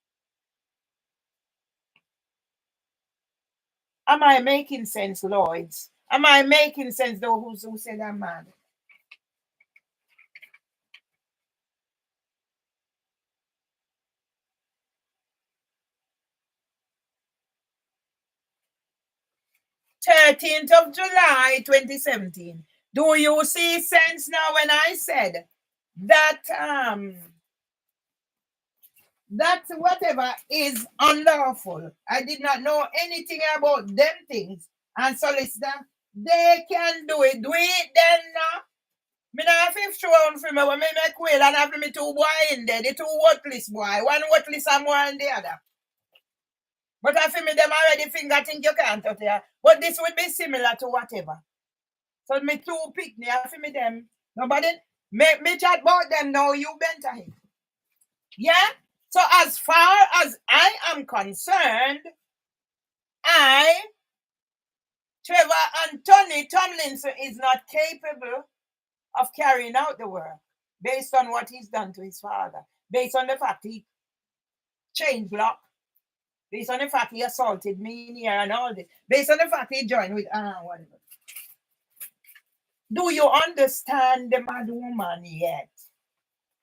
Am I making sense, Lloyds? Am I making sense, those who said I'm mad? July 2017. Do you see sense now when I said that that whatever is unlawful? I did not know anything about them things. And solicitor, they can do it. Do it then now. Me not fifth round for me when me make will and have me 2 boy in there. The 2 worthless boy. One worthless and more than the other. But I feel me them already finger think you can't out there. But this would be similar to whatever. So me 2 pick me, I feel me them. Nobody make me chat about them now, you bent ahead. Yeah? So as far as I am concerned, Trevor Anthony Tomlinson is not capable of carrying out the work based on what he's done to his father, based on the fact he changed lock, based on the fact he assaulted me in here and all this, based on the fact he joined with whatever. Do you understand the mad woman yet?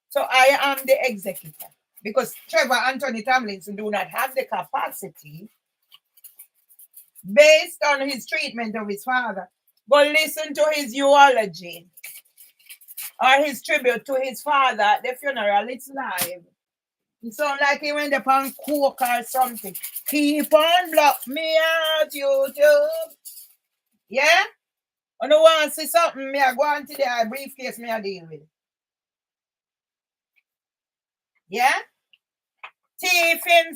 So I am the executor because Trevor Anthony Tomlinson do not have the capacity based on his treatment of his father. But listen to his eulogy. or his tribute to his father at the funeral. It's live. It sounds like he went upon coke or something. Keep on block me out, YouTube. Yeah? I don't want to see something, me I go on today, a briefcase me I deal with. Yeah? Thief in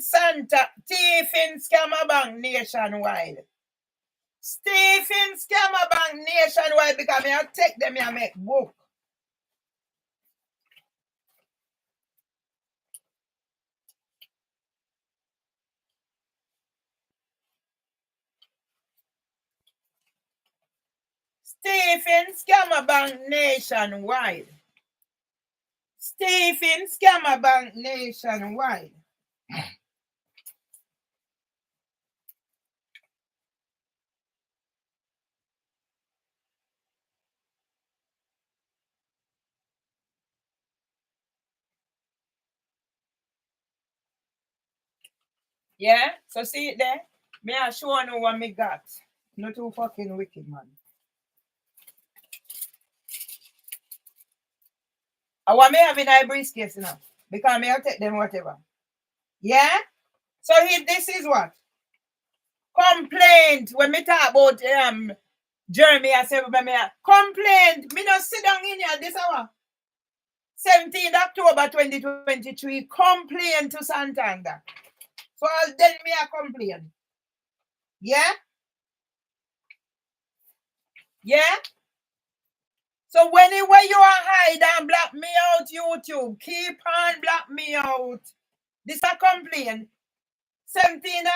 scammer bank nationwide. Thief in scammer bank nationwide because me I take them and make book. Stephen Scammer Bank nationwide. Stephen Scammer Bank nationwide. Yeah, so see it there? Me I show you what me got. Not too fucking wicked, man. I want me having a briefcase now. Because me I'll take them whatever. Yeah? So this is what? Complaint. When me talk about Jeremy, I say me complaint. Me not sit down in here this hour. 17th October 2023. Complaint to Santander. So then me a complain. Yeah? Yeah? So whenever you are hide and block me out, YouTube, keep on block me out. This a complaint. 17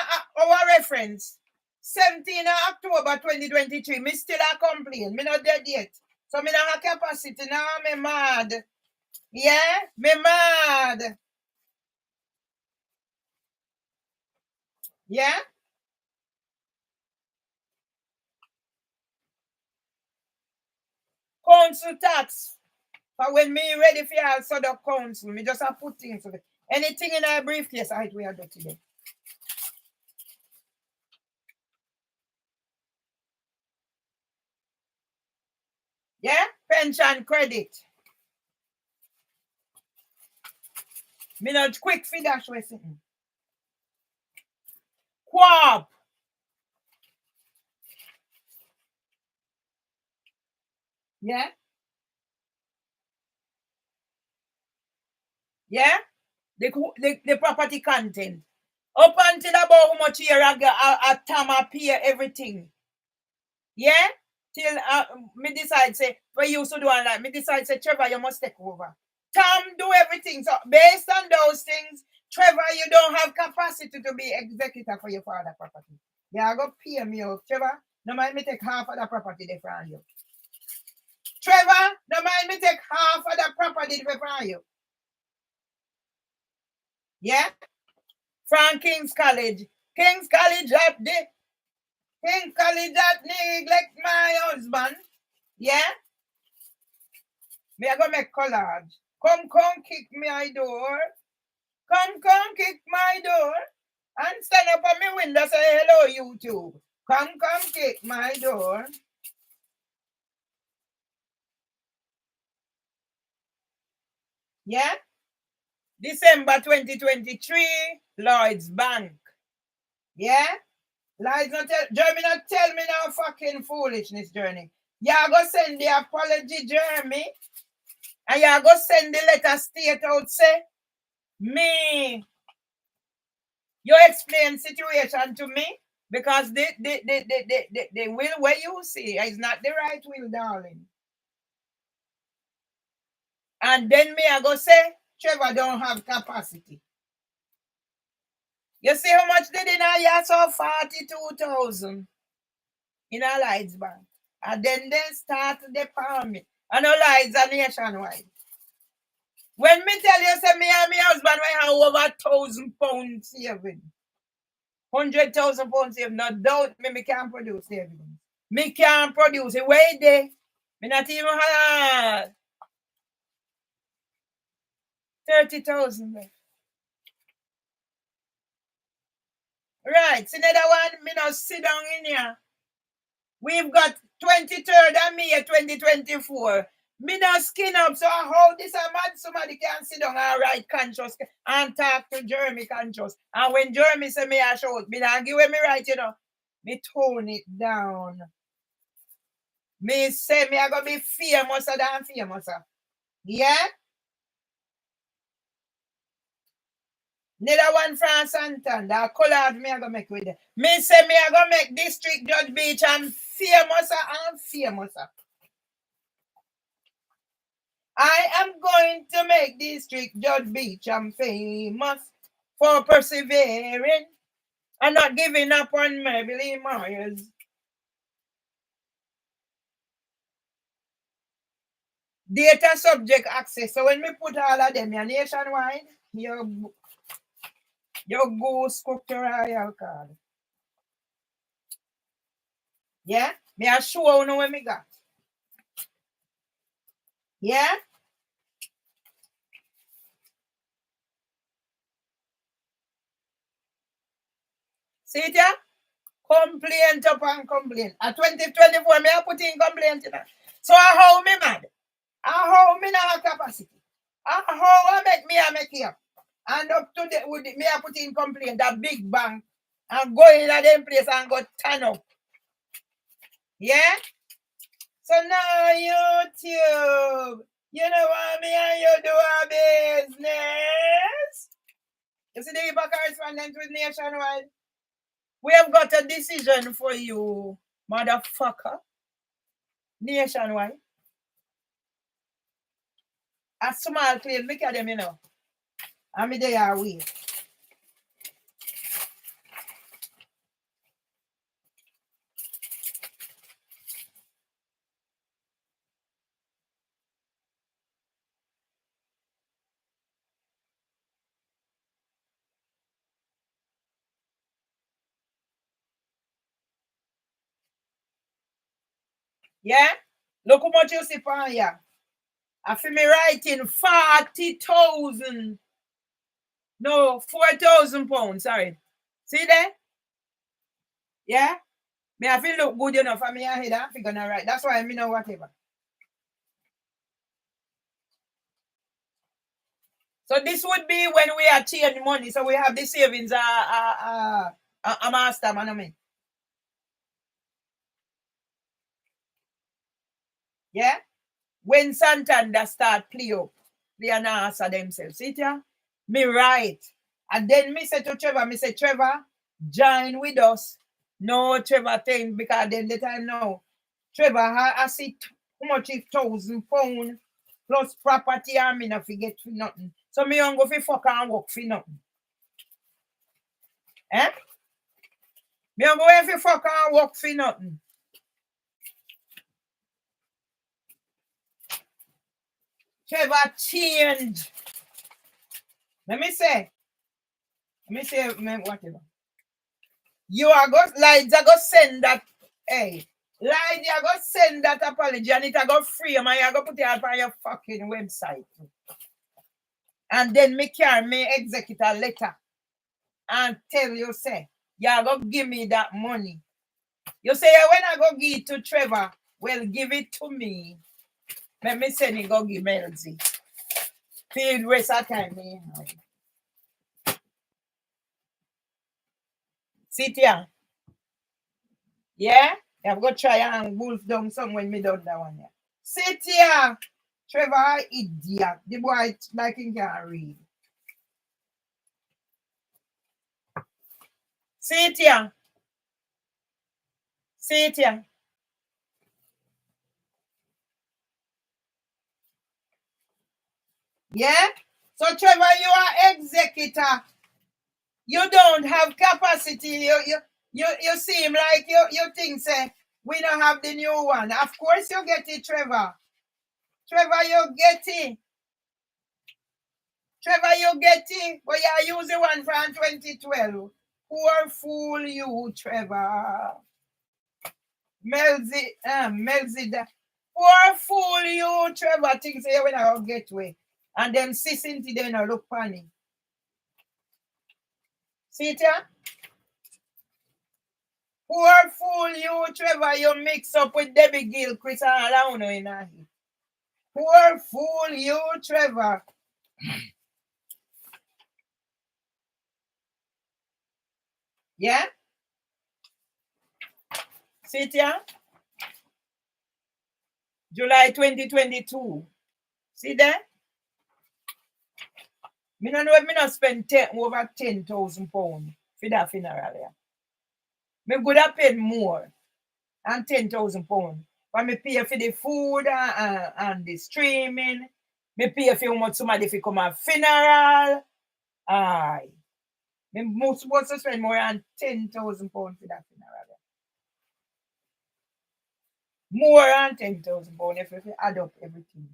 our reference. 17 October 2023. Me still a complaint. Me not dead yet. So me not have capacity now. Me mad. Yeah? Me mad. Yeah? Council tax. But when me ready for answer the council, me just have put things. Anything in our briefcase, I we are do today. Yeah? Pension credit. Me not quick for dash with something. Co-op. Yeah? Yeah? The property content. Up until about how much year a Tama pay everything. Yeah? Till me decide say, for you to do like me decide say, Trevor, you must take over. Tom do everything. So based on those things, Trevor, you don't have capacity to be executor for your father property. Yeah, go pay me out. Trevor, no mind me take half of the property there from you. Trevor, no mind me take half of the property there from you. Yeah? From King's College. King's College at King's College that neglect my husband. Yeah? Me I go make collage. Come kick my door. Come kick my door. And stand up on my window say hello YouTube. Come kick my door. Yeah? December 2023, Lloyd's Bank. Yeah? Lloyd's not Jeremy not tell me no fucking foolishness, Journey. Yeah, go send the apology, Jeremy. And you go send the letter state out say, me. You explain situation to me because the will where you see is not the right will, darling. And then me I go say, Trevor don't have capacity. You see how much did in a year? So 42,000 in a Lights Bank. And then they start the me. And no Lights are nationwide. When me tell you, say me and my husband we have over £1,000 saving. 100,000 pounds saving. No doubt me can't produce savings. Me can't produce it. Wait there. Me not even have 30,000 left. Right. See another one, me now sit down in here. We've got 23rd of May 2024. Me not skin up, so how this a mad somebody can sit down and write conscious and talk to Jeremy conscious. And when Jeremy say me a shout, me not give me right, me tone it down. Me say me I gonna be famous than famous. Yeah? Neither one France Santan, that collab me I gonna make with them. Me say me I gonna make District Judge Beach and famous and famous. I am going to make District Judge Beach and famous for persevering and not giving up on Mervelee Myers. Data subject access. So when we put all of them in nationwide, you go sculptural card. Yeah? Me I show you what me got. Yeah? See it yeah? Complaint upon complaint. At 2024, me I put in complaint in that. So how me mad? How me not have capacity? How I make here? And up to the with me I put in complaint that big bang and go in at them place and go turn up. Yeah? So now YouTube, you know what me and you do a business? You see the hyper correspondent with Nationwide? We have got a decision for you, motherfucker. Nationwide. A small place, look at them, I mean, they are weird. Yeah? Look how much you see for here. I feel me writing 40,000. No, 4,000 pounds, sorry. See there? Yeah? Me I feel look good enough for me ahead and figure gonna write. That's why I know whatever. So this would be when we are change money. So we have the savings a master man I mean. Yeah? When Santander start play up, they are not answer themselves. See ya? Me right. And then me say to Trevor, Trevor, join with us. No Trevor thing because then the time now. Trevor, I see how much is £1,000 plus property and me not forget for nothing. So me don't go for fuck and work for nothing. Eh? Me don't go for fuck and work for nothing. Trevor change. Let me say whatever. You are going like they go send that hey. Like you go send that apology and it go free and you go put it up on your fucking website. And then me carry me execute a letter and tell you say, you go give me that money. You say when I go give it to Trevor, well give it to me. Let me send it go give Melzy. Feel rest of time me. Sit here. Yeah? You have got to try and wolf down some when me done that one. Yeah. Sit here. Trevor, idiot. The boy like he can't read. Sit here. Sit here. Yeah? So Trevor, you are executor. You don't have capacity. You seem like you think say we don't have the new one. Of course you get it, Trevor. Trevor, you get it. Trevor, you get it. But you use the one from 2012. Poor fool you, Trevor. Melzy. Poor fool you, Trevor. Things say when I get way. And then sis into then I look funny. See it here? Poor fool you, Trevor. You mix up with Debbie Gill, Chris and Alauno in here. Poor fool you, Trevor. Yeah? See it here? July 2022. See that? Me no know if me not spend over 10,000 pounds for that funeral. Yeah. Me could have paid more than 10,000 pounds. But me pay for the food and the streaming. Me pay for how much somebody fi come a funeral. Aye. Me supposed to spend more than 10,000 pounds for that funeral. More than 10,000 pounds if you add up everything.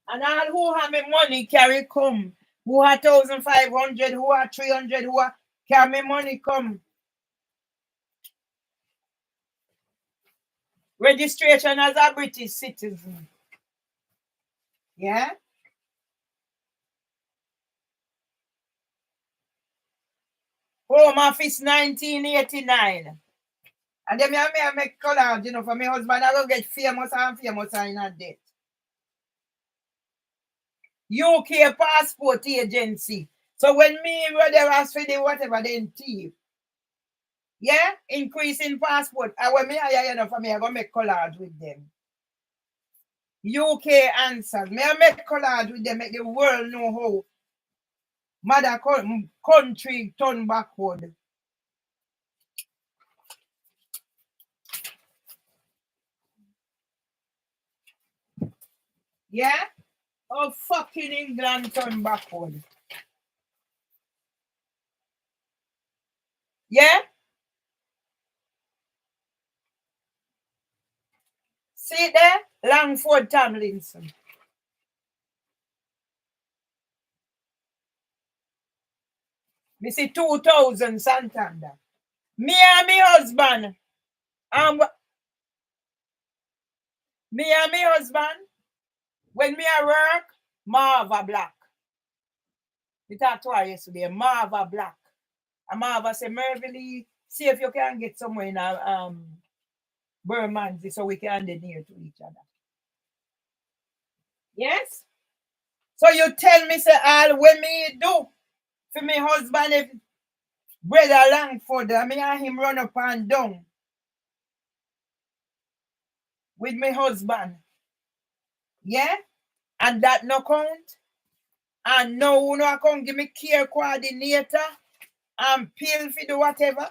And all who have me money carry come. Who have 1,500, who have 300, who have carry me money come. Registration as a British citizen. Yeah? Home Office 1989. And then I make collage, you know, for my husband, I go get famous and famous in a debt. UK Passport Agency. So when me they ask for the whatever, then thief. Yeah? Increasing passport. And when me hire, you know, for me, I go make collage with them. UK answers. Me I make collage with them, make the world know how mother country turn backward. Yeah? Oh, fucking England turn backward. Yeah? See there? Langford Tomlinson. Me see 2000 Santander. Me and my husband. Me and my husband, when me at work, Marva Black. We talked to her yesterday, Marva Black. And Marva said, Mervelee, see if you can get somewhere in a Bermondsey so we can be near to each other. Yes? So you tell me, say, all when me do for my husband, if brother Langford, I mean, and him run up and down with my husband. Yeah? And that no count? And no, you know, come give me care coordinator and pill for the whatever.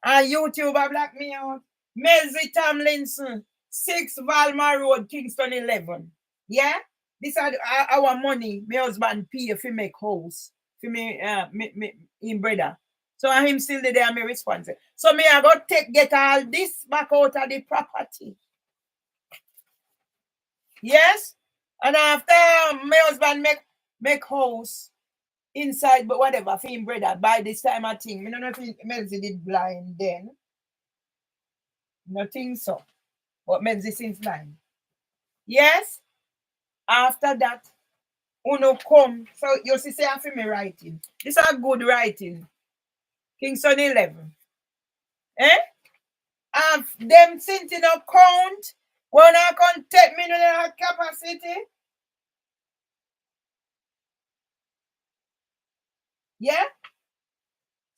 And YouTube black me out. Mervelee Tomlinson, 6 Valma Road, Kingston 11. Yeah? This are our money. My husband pay for make house. For me, him brother. So him still there, me responsible. So me I go get all this back out of the property. Yes? And after my husband make house inside, but whatever, for him brother, by this time I think, I don't know if Mervelee did blind then. Nothing so. But Mervelee since blind. Yes? After that, uno come. So you see, say I feel me writing. This are good writing. Kingston 11. Eh? And them since in a count, when I can take me to the capacity. Yeah?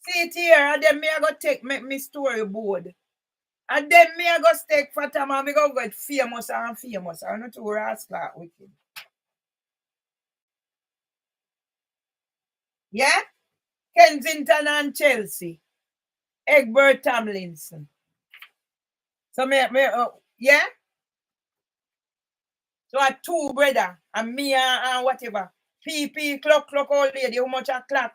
See it here, and then me I go take make me storyboard. And then me I go stake for time and me go get famous and famous. I'm not too rascal wicked. Yeah? Kensington and Chelsea. Egbert Tomlinson. So yeah? So I 2 brother and me and whatever. PP clock old lady, how much a clock?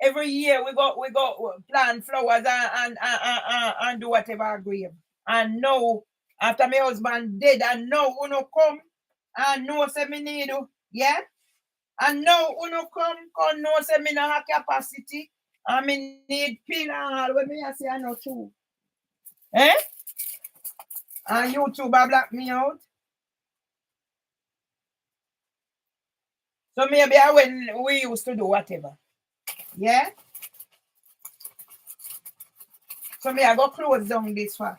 Every year we go plant flowers and do whatever agree. And now after my husband dead and now uno come and know say me need you. Yeah? And now uno come know say me no have capacity and me need pill and all when me I say I know too. Eh? And YouTube black me out. So maybe when we used to do whatever. Yeah? So me I go close down this one.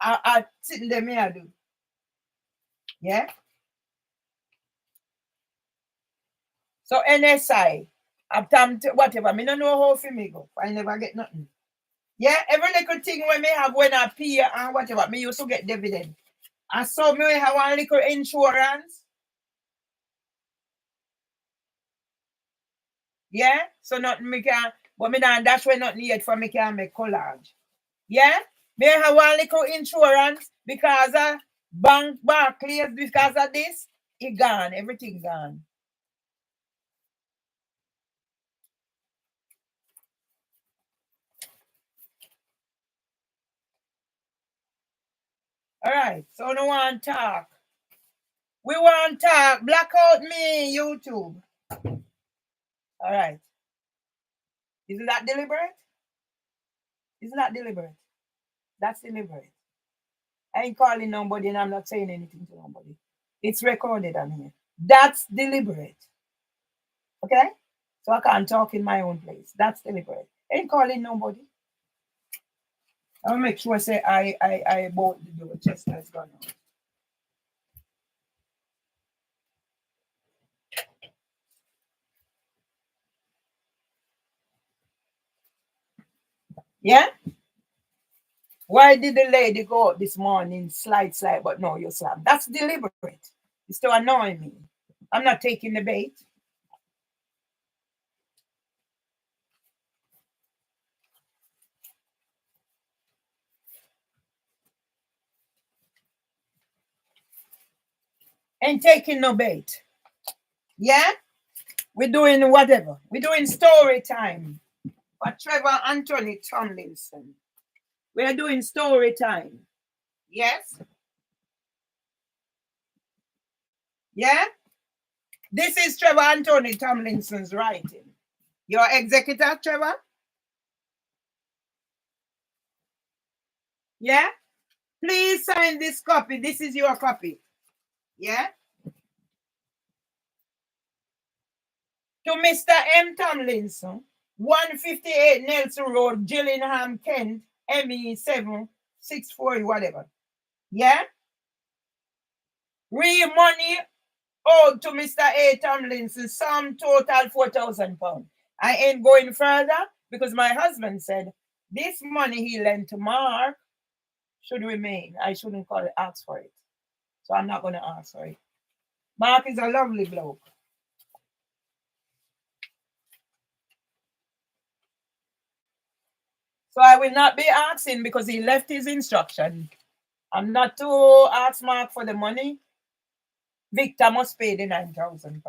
I sit them here do. Yeah. So NSI, whatever. Me no know how for me go. I never get nothing. Yeah, every little thing when me have when I pay and whatever, me used to get dividend. And so me have one little insurance. Yeah, so nothing me can, but me don't that's why nothing yet for me can make collage. Yeah, me have one little insurance because of bank Barclays, because of this, it gone, everything gone. All right, so no one talk. We want talk. Black out me, YouTube. All right. Isn't that deliberate? Isn't that deliberate? That's deliberate. I ain't calling nobody and I'm not saying anything to nobody. It's recorded on here. That's deliberate. Okay? So I can't talk in my own place. That's deliberate. Ain't calling nobody. I'll make sure I say I bought the door chest has gone on. Yeah? Why did the lady go out this morning, slide, but no, you slap? That's deliberate. It's to annoy me. I'm not taking the bait. Ain't taking no bait. Yeah? We're doing whatever. We're doing story time for Trevor Anthony Tomlinson. We are doing story time. Yes? Yeah? This is Trevor Anthony Tomlinson's writing. Your executor, Trevor? Yeah? Please sign this copy. This is your copy. Yeah? To Mr. M. Tomlinson, 158 Nelson Road, Gillingham, Kent, ME764, whatever. Yeah? Real money owed to Mr. A. Tomlinson, sum total £4,000. I ain't going further because my husband said this money he lent to Mark should remain. I shouldn't call it, ask for it. So I'm not going to ask for it. Mark is a lovely bloke. So I will not be asking because he left his instruction. I'm not to ask Mark for the money. Victor must pay the £9,000.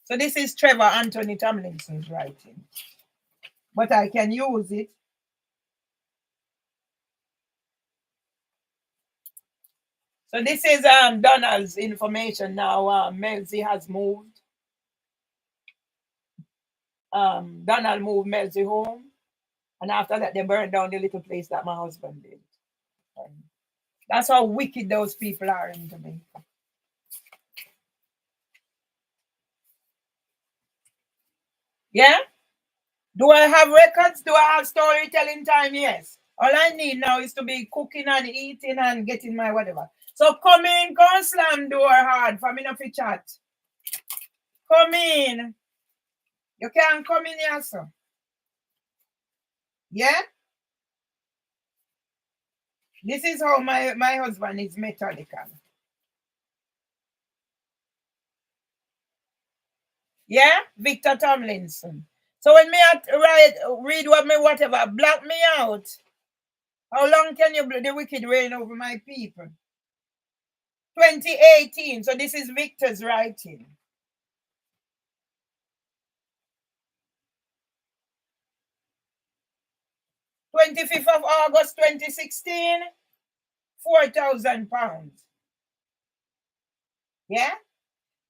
So this is Trevor Anthony Tomlinson's writing. But I can use it. So this is Donald's information now. Mervelee has moved. Donald moved Mervelee home. And after that, they burned down the little place that my husband did. That's how wicked those people are in Jamaica. Yeah? Do I have records? Do I have storytelling time? Yes. All I need now is to be cooking and eating and getting my whatever. So come in, come slam door hard for me not to chat. Come in. You can come in here, sir. Yeah? This is how my husband is methodical. Yeah? Victor Tomlinson. So when me read what me whatever, block me out. How long can you the wicked reign over my people? 2018. So this is Victor's writing. 25th of August 2016, £4,000. Yeah?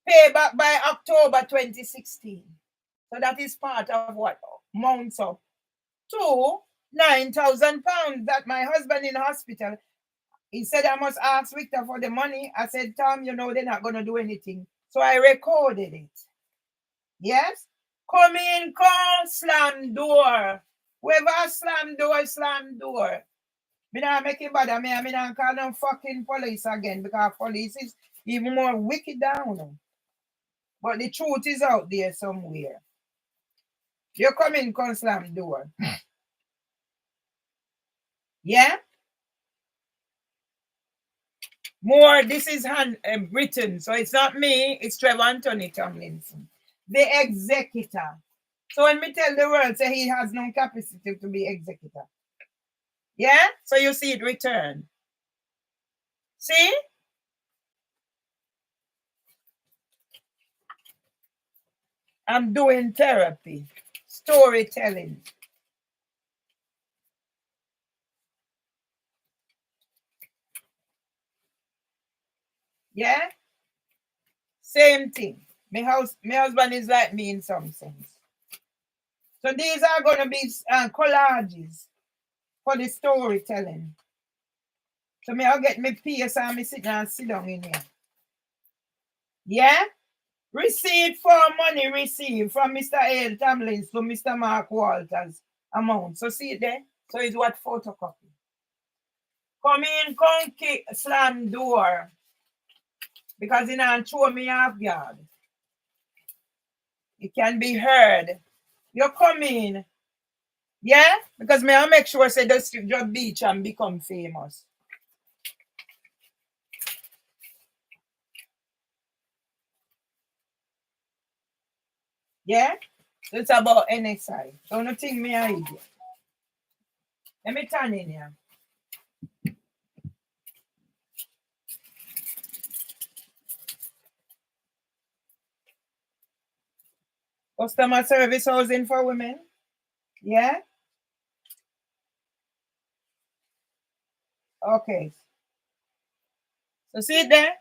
Pay back by October 2016. So that is part of what mounts up to £9,000 that my husband in hospital. He said I must ask Victor for the money. I said, Tom, you know they're not going to do anything. So I recorded it. Yes? Come in, come, slam door. Whoever slam door, slam door. Me not make it bother me. I mean, I call them fucking police again because police is even more wicked down. But the truth is out there somewhere. You come in, come slam door. Yeah? More, this is written. So it's not me, it's Trevor Anthony Tomlinson, the executor. So when me tell the world, say he has no capacity to be executor. Yeah? So you see it return. See? I'm doing therapy, storytelling. Yeah? Same thing. My husband is like me in some sense. So these are going to be collages for the storytelling. So I'll get me PS and me sit down in here. Yeah? Receipt for money received from Mr. A. Tamlins to Mr. Mark Walters amount. So see it there? So it's what photocopy. Come in, come kick, slam door. Because it don't throw me off guard. It can be heard. You come in. Yeah? Because me I make sure say the strip beach and become famous. Yeah? It's about NSI. Don't think me an idiot. Let me turn in here. Customer service housing for women. Yeah? Okay. So see it there?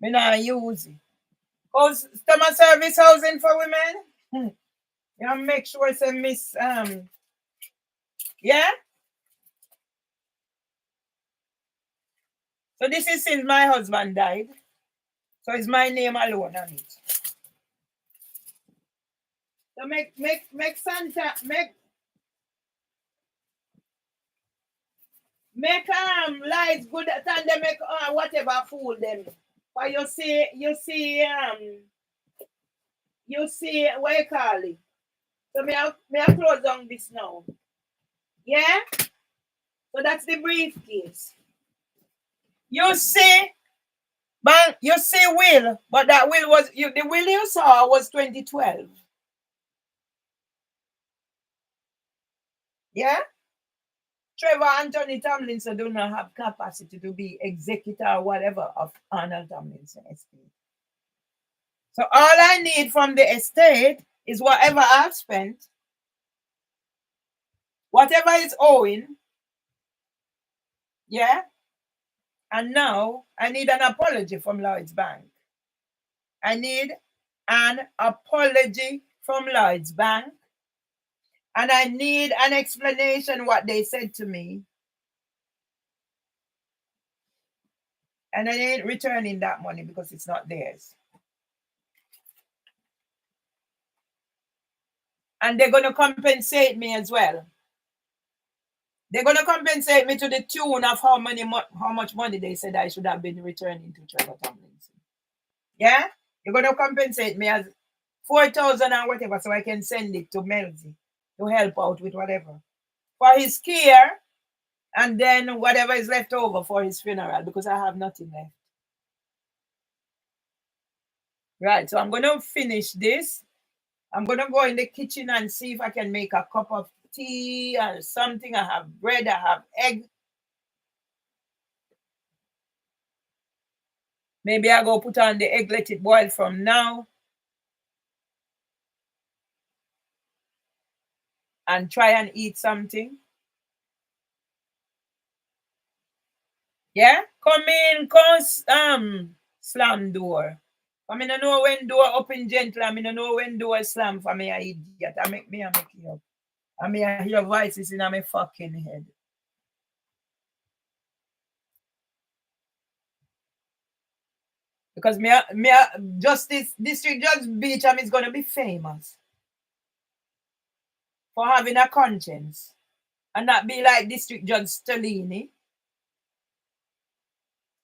Me not use it. Customer service housing for women. You make sure it's a miss yeah? So this is since my husband died. So it's my name alone on it. So make Santa make lights good and they make whatever fool them. But you see what you call it. So me I close down this now. Yeah? So that's the briefcase. You see, but you see will, but that will was the will you saw was 2012. Yeah? Trevor Anthony Tomlinson do not have capacity to be executor or whatever of Arnold Tomlinson estate. So all I need from the estate is whatever I've spent, whatever is owing. Yeah? And now I need an apology from Lloyd's Bank. I need an apology from Lloyd's Bank. And I need an explanation what they said to me. And I ain't returning that money because it's not theirs. And they're going to compensate me as well. They're going to compensate me to the tune of how much money they said I should have been returning to Trevor Tomlinson. Yeah? You're going to compensate me as 4,000 or whatever so I can send it to Melzi to help out with whatever. For his care, and then whatever is left over for his funeral because I have nothing left. Right, so I'm going to finish this. I'm going to go in the kitchen and see if I can make a cup of tea or something. I have bread, I have egg. Maybe I go put on the egg, let it boil from now. And try and eat something. Yeah? Come in, come slam door. I mean, I know when door open gentle. I mean, I know when door slam for me, I idiot. I make it up. I mean, I hear voices in my fucking head. Because Justice District Judge Beecham is going to be famous. for having a conscience and not be like District Judge Stellini,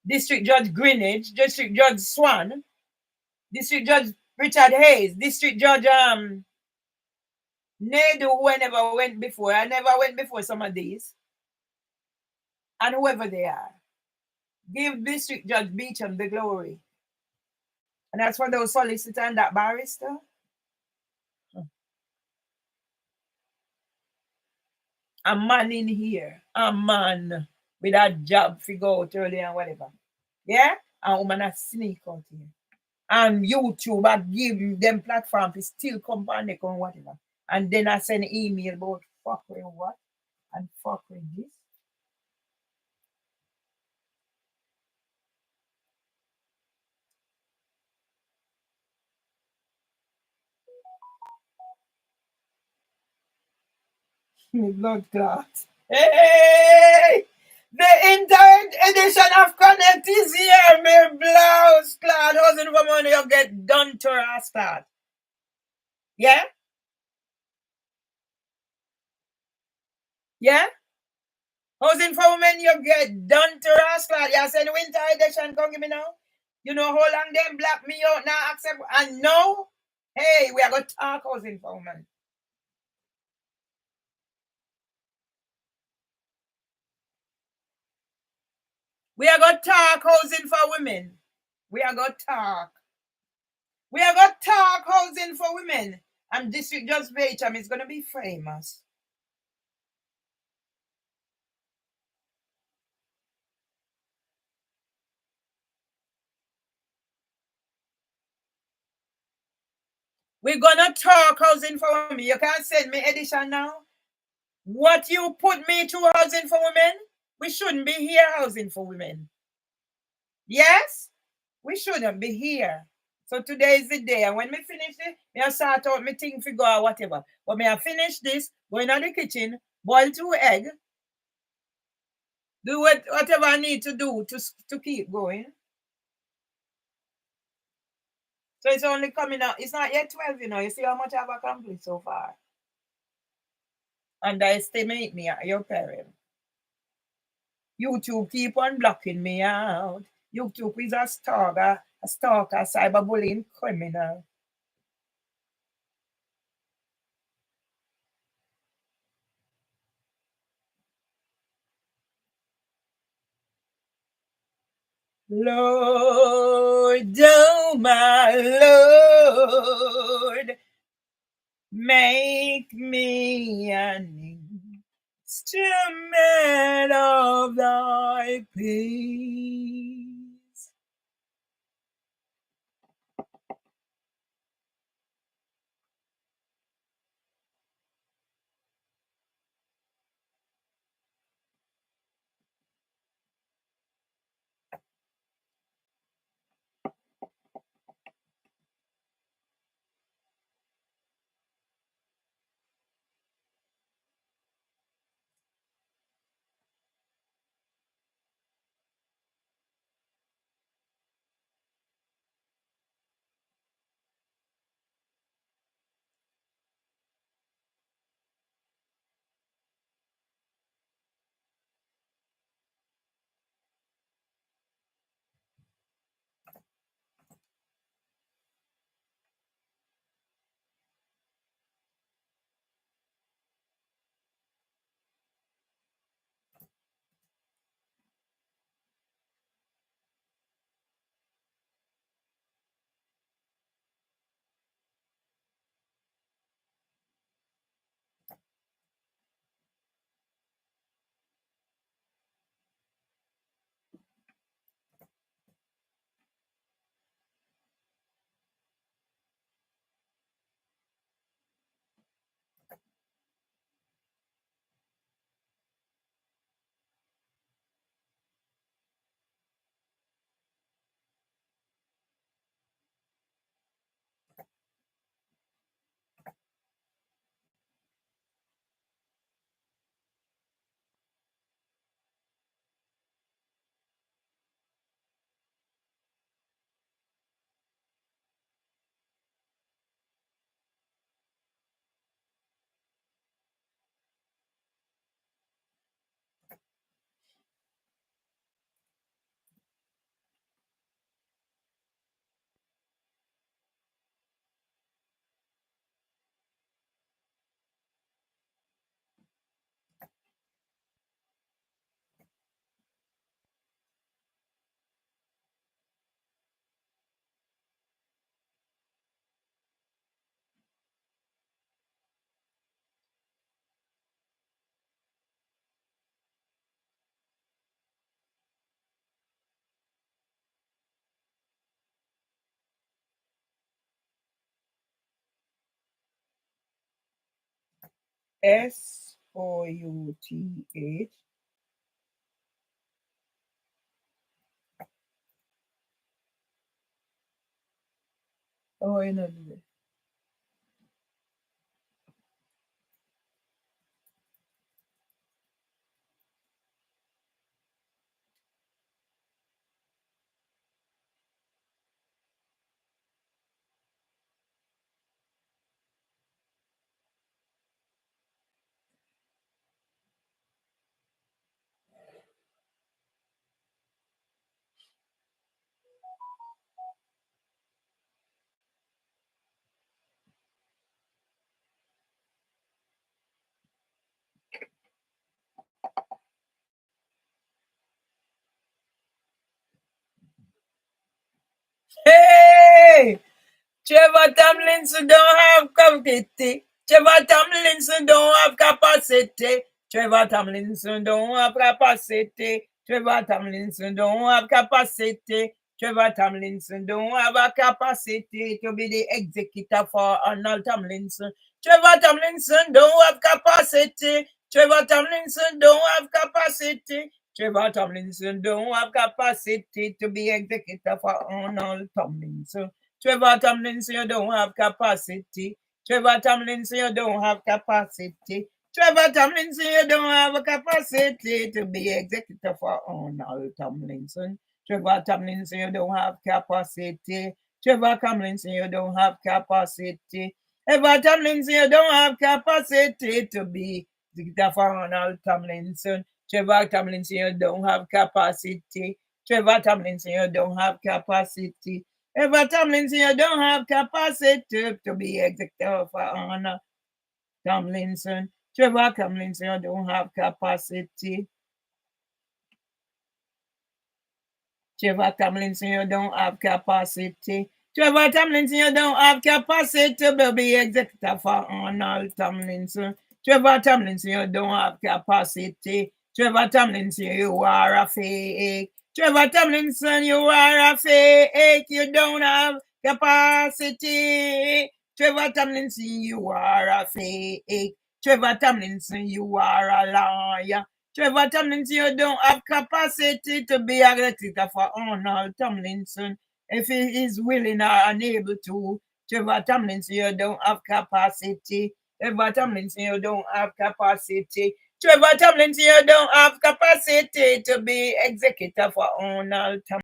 District Judge Greenwich, District Judge Swan, District Judge Richard Hayes, District Judge Nadu, who I never went before. I never went before some of these. And whoever they are. Give District Judge Beecham the glory. And that's for those solicitor and that barrister. A man in here. A man with a job figure out early and whatever. Yeah? And woman a sneak out here. And YouTube I give them platform to still come on and whatever. And then I send email about fuck with what and fuck with this. Me blood clot. Hey! The entire edition of Connect is here, me blouse clot. Wasn't for money you get done to a start. Yeah? Yeah? Housing for women, you get done to rascal. You send winter edition, come give me now. You know how long them black me out now accept and now, hey, we are going to talk housing for women. We are going to talk housing for women. We are going to talk. We are going to talk housing for women. And District Judge Beecham is going to be famous. We're gonna talk housing for women. You can't send me edition now. What you put me through housing for women? We shouldn't be here housing for women. Yes? We shouldn't be here. So today is the day. And when me finish it, me I start out me thing figure or whatever. But me I finish this, go in the kitchen, boil 2 egg, do whatever I need to do to keep going. So it's only coming out. It's not yet 12, you know. You see how much I've accomplished so far. Underestimate me at your parent. YouTube keep on blocking me out. YouTube is a stalker, cyberbullying criminal. Lord, oh my Lord, make me an instrument of thy peace. South. Oh, you know the Hey! Trevor Tomlinson don't have capacity. Trevor Tomlinson don't have capacity. Trevor Tomlinson don't have capacity. Trevor Tomlinson don't have capacity. Trevor Tomlinson don't have a capacity to be the executor for Arnold Tomlinson. Trevor Tomlinson don't have capacity. Trevor Tomlinson don't have capacity. Trevor Tomlinson don't have capacity to be executor for Arnold Tomlinson. Trevor Tomlinson, you don't have capacity. Trevor Tomlinson, you don't have capacity. Trevor Tomlinson, you don't have a capacity to be executive for Arnold Tomlinson. Trevor Tomlinson, you don't have capacity. Trevor Tomlinson, you don't have capacity. Trevor Tomlinson, you don't have capacity to be executive for Arnold Tomlinson. Trevor Tomlinson, you don't have capacity. Trevor Tomlinson, you don't have capacity. Trevor Tomlinson, you don't have capacity to be executive for Arnold Tomlinson. Trevor Tomlinson, you don't have capacity. Trevor Tomlinson, you don't have capacity. Trevor Tomlinson, you don't have capacity to be executive for Arnold Tomlinson. Trevor Tomlinson, you don't have capacity. Trevor Tomlinson, you are a fake. Trevor Tomlinson, you are a fake. You don't have capacity. Trevor Tomlinson, you are a fake. Trevor Tomlinson, you are a liar. Trevor Tomlinson, you don't have capacity to be a executor for Arnold Tomlinson. If he is willing or unable to, Trevor Tomlinson, you don't have capacity. Trevor Tomlinson, you don't have capacity. Trevor Tomlinson, you don't have capacity to be executor for Arnold Tomlinson.